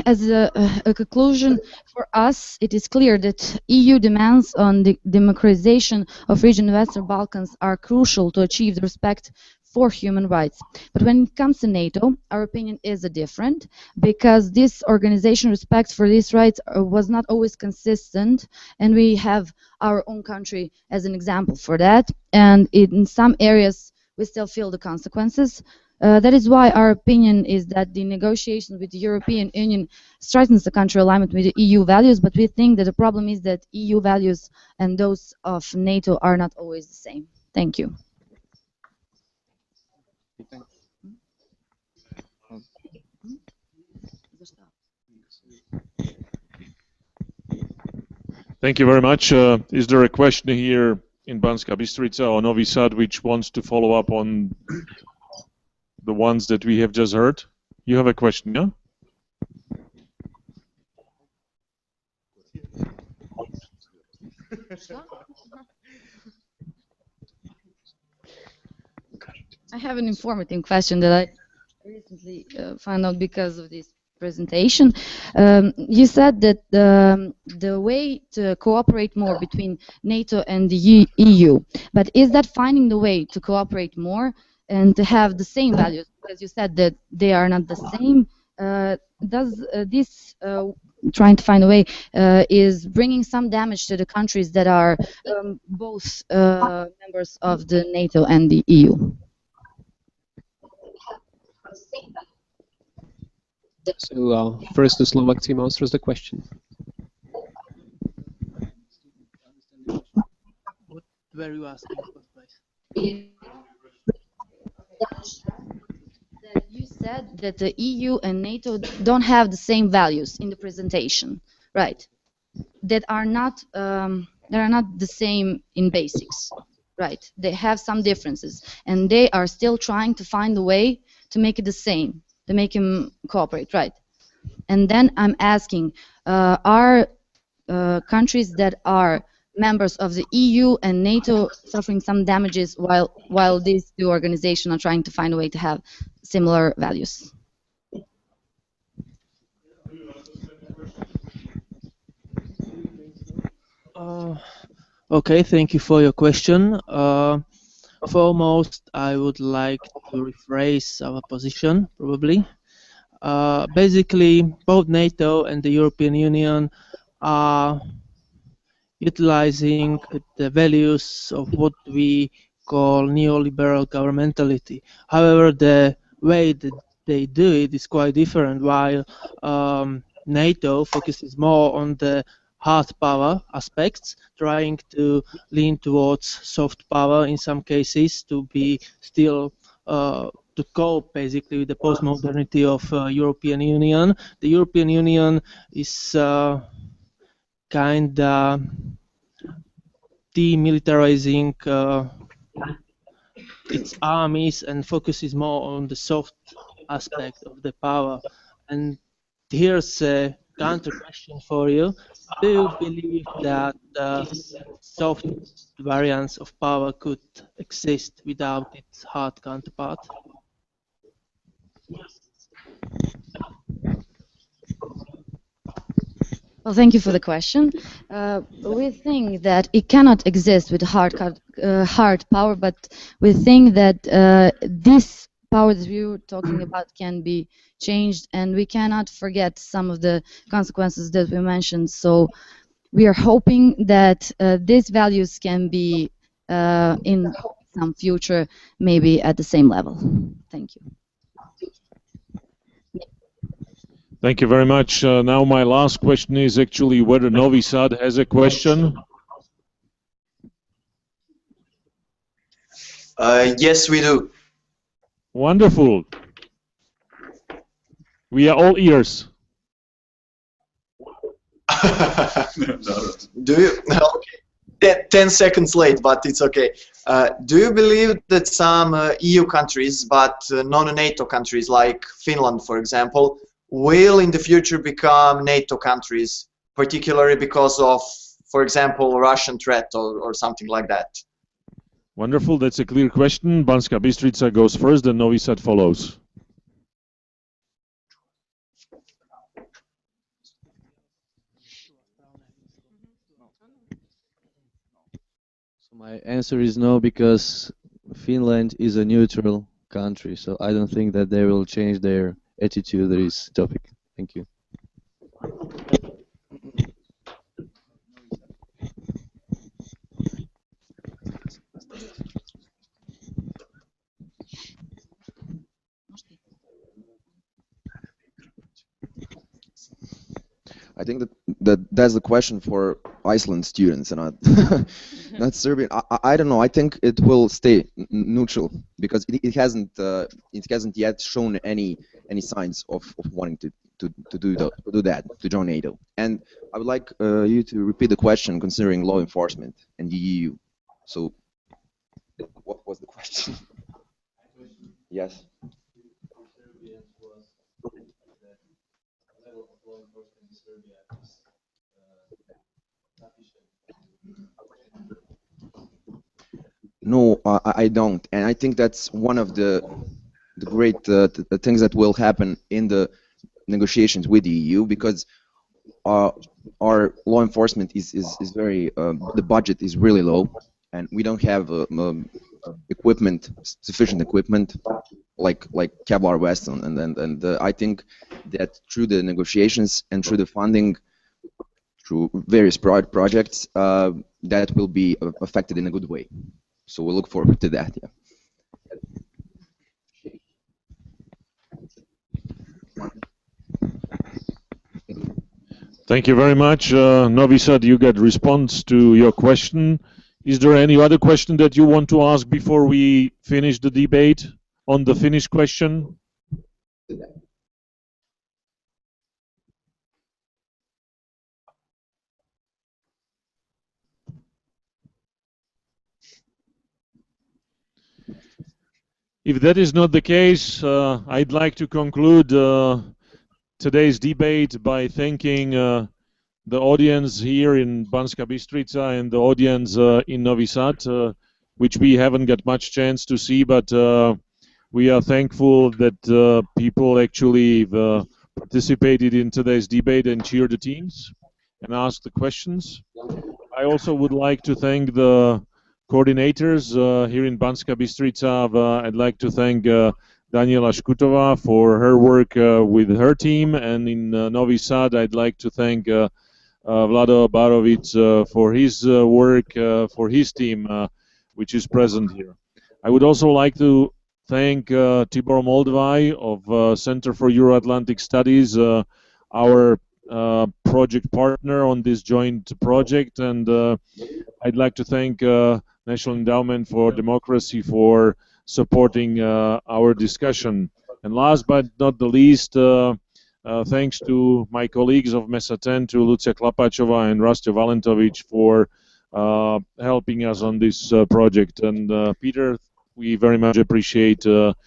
As a conclusion, for us, it is clear that EU demands on the democratization of region Western Balkans are crucial to achieve the respect for human rights. But when it comes to NATO, our opinion is different, because this organization respect for these rights was not always consistent, and we have our own country as an example for that, and in some areas we still feel the consequences. That is why our opinion is that the negotiations with the European Union strengthens the country alignment with the EU values, but we think that the problem is that EU values and those of NATO are not always the same. Thank you. Thank you very much. Is there a question here in Banska Bystrica or Novi Sad which wants to follow up on the ones that we have just heard? You have a question, yeah? I have an informative question that I recently found out because of this presentation. You said that the way to cooperate more between NATO and the EU, but is that finding the way to cooperate more and to have the same values, because you said that they are not the same. Does this trying to find a way is bringing some damage to the countries that are both members of the NATO and the EU? So first the Slovak team answers the question. What were you asking for, please? You said that the EU and NATO don't have the same values in the presentation, right? That are not the same in basics, right? They have some differences, and they are still trying to find a way to make it the same, to make them cooperate, right? And then I'm asking, are countries that are members of the EU and NATO suffering some damages while these two organizations are trying to find a way to have similar values? Okay, thank you for your question. Foremost, I would like to rephrase our position, probably. Basically, both NATO and the European Union are utilizing the values of what we call neoliberal governmentality. However, the way that they do it is quite different. While NATO focuses more on the hard power aspects, trying to lean towards soft power in some cases to be still to cope basically with the post-modernity of European Union. The European Union is kind of demilitarizing its armies and focuses more on the soft aspect of the power. And here's a counter question for you. Do you believe that soft variants of power could exist without its hard counterpart? Well, thank you for the question. We think that it cannot exist with hard power, but we think that this power that we were talking about can be changed, and we cannot forget some of the consequences that we mentioned. So we are hoping that these values can be in some future, maybe at the same level. Thank you. Thank you very much. Now my last question is actually whether Novi Sad has a question. Yes, we do. Wonderful. We are all ears. Do you? Okay. 10 seconds late, but it's okay. Do you believe that some EU countries, but non-NATO countries like Finland, for example, will in the future become NATO countries, particularly because of, for example, Russian threat or something like that? Wonderful. That's a clear question. Banska Bystrica goes first, then Novi Sad follows. So my answer is no, because Finland is a neutral country, so I don't think that they will change their attitude to this topic. Thank you. I think that's the question for Iceland students and not not Serbian. I don't know. I think it will stay neutral because it hasn't yet shown any signs of wanting to do that, to join NATO. And I would like you to repeat the question considering law enforcement and the EU. So what was the question? Yes. No, I don't, and I think that's one of the great things that will happen in the negotiations with the EU, because our law enforcement is very the budget is really low, and we don't have equipment, sufficient equipment, like Kevlar vests, and I think that through the negotiations and through the funding, through various projects, that will be affected in a good way. So we'll look forward to that. Yeah. Thank you very much. Novi Sad, you got response to your question. Is there any other question that you want to ask before we finish the debate on the Finnish question? If that is not the case, I'd like to conclude today's debate by thanking the audience here in Banska Bystrica and the audience in Novi Sad, which we haven't got much chance to see, but we are thankful that people actually participated in today's debate and cheered the teams and asked the questions. I also would like to thank the coordinators here in Banska Bystrica. I'd like to thank Daniela Škutova for her work with her team, and in Novi Sad I'd like to thank Vlado Barovic for his work for his team, which is present here. I would also like to thank Tibor Moldvai of Center for Euro-Atlantic Studies, our project partner on this joint project, and I'd like to thank National Endowment for Democracy for supporting our discussion. And last but not the least, thanks to my colleagues of MESA 10, to Lucia Klapachova and Rastio Valentovic for helping us on this project. And Peter, we very much appreciate your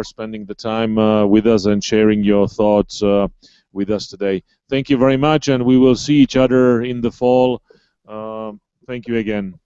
spending the time with us and sharing your thoughts with us today. Thank you very much, and we will see each other in the fall. Thank you again.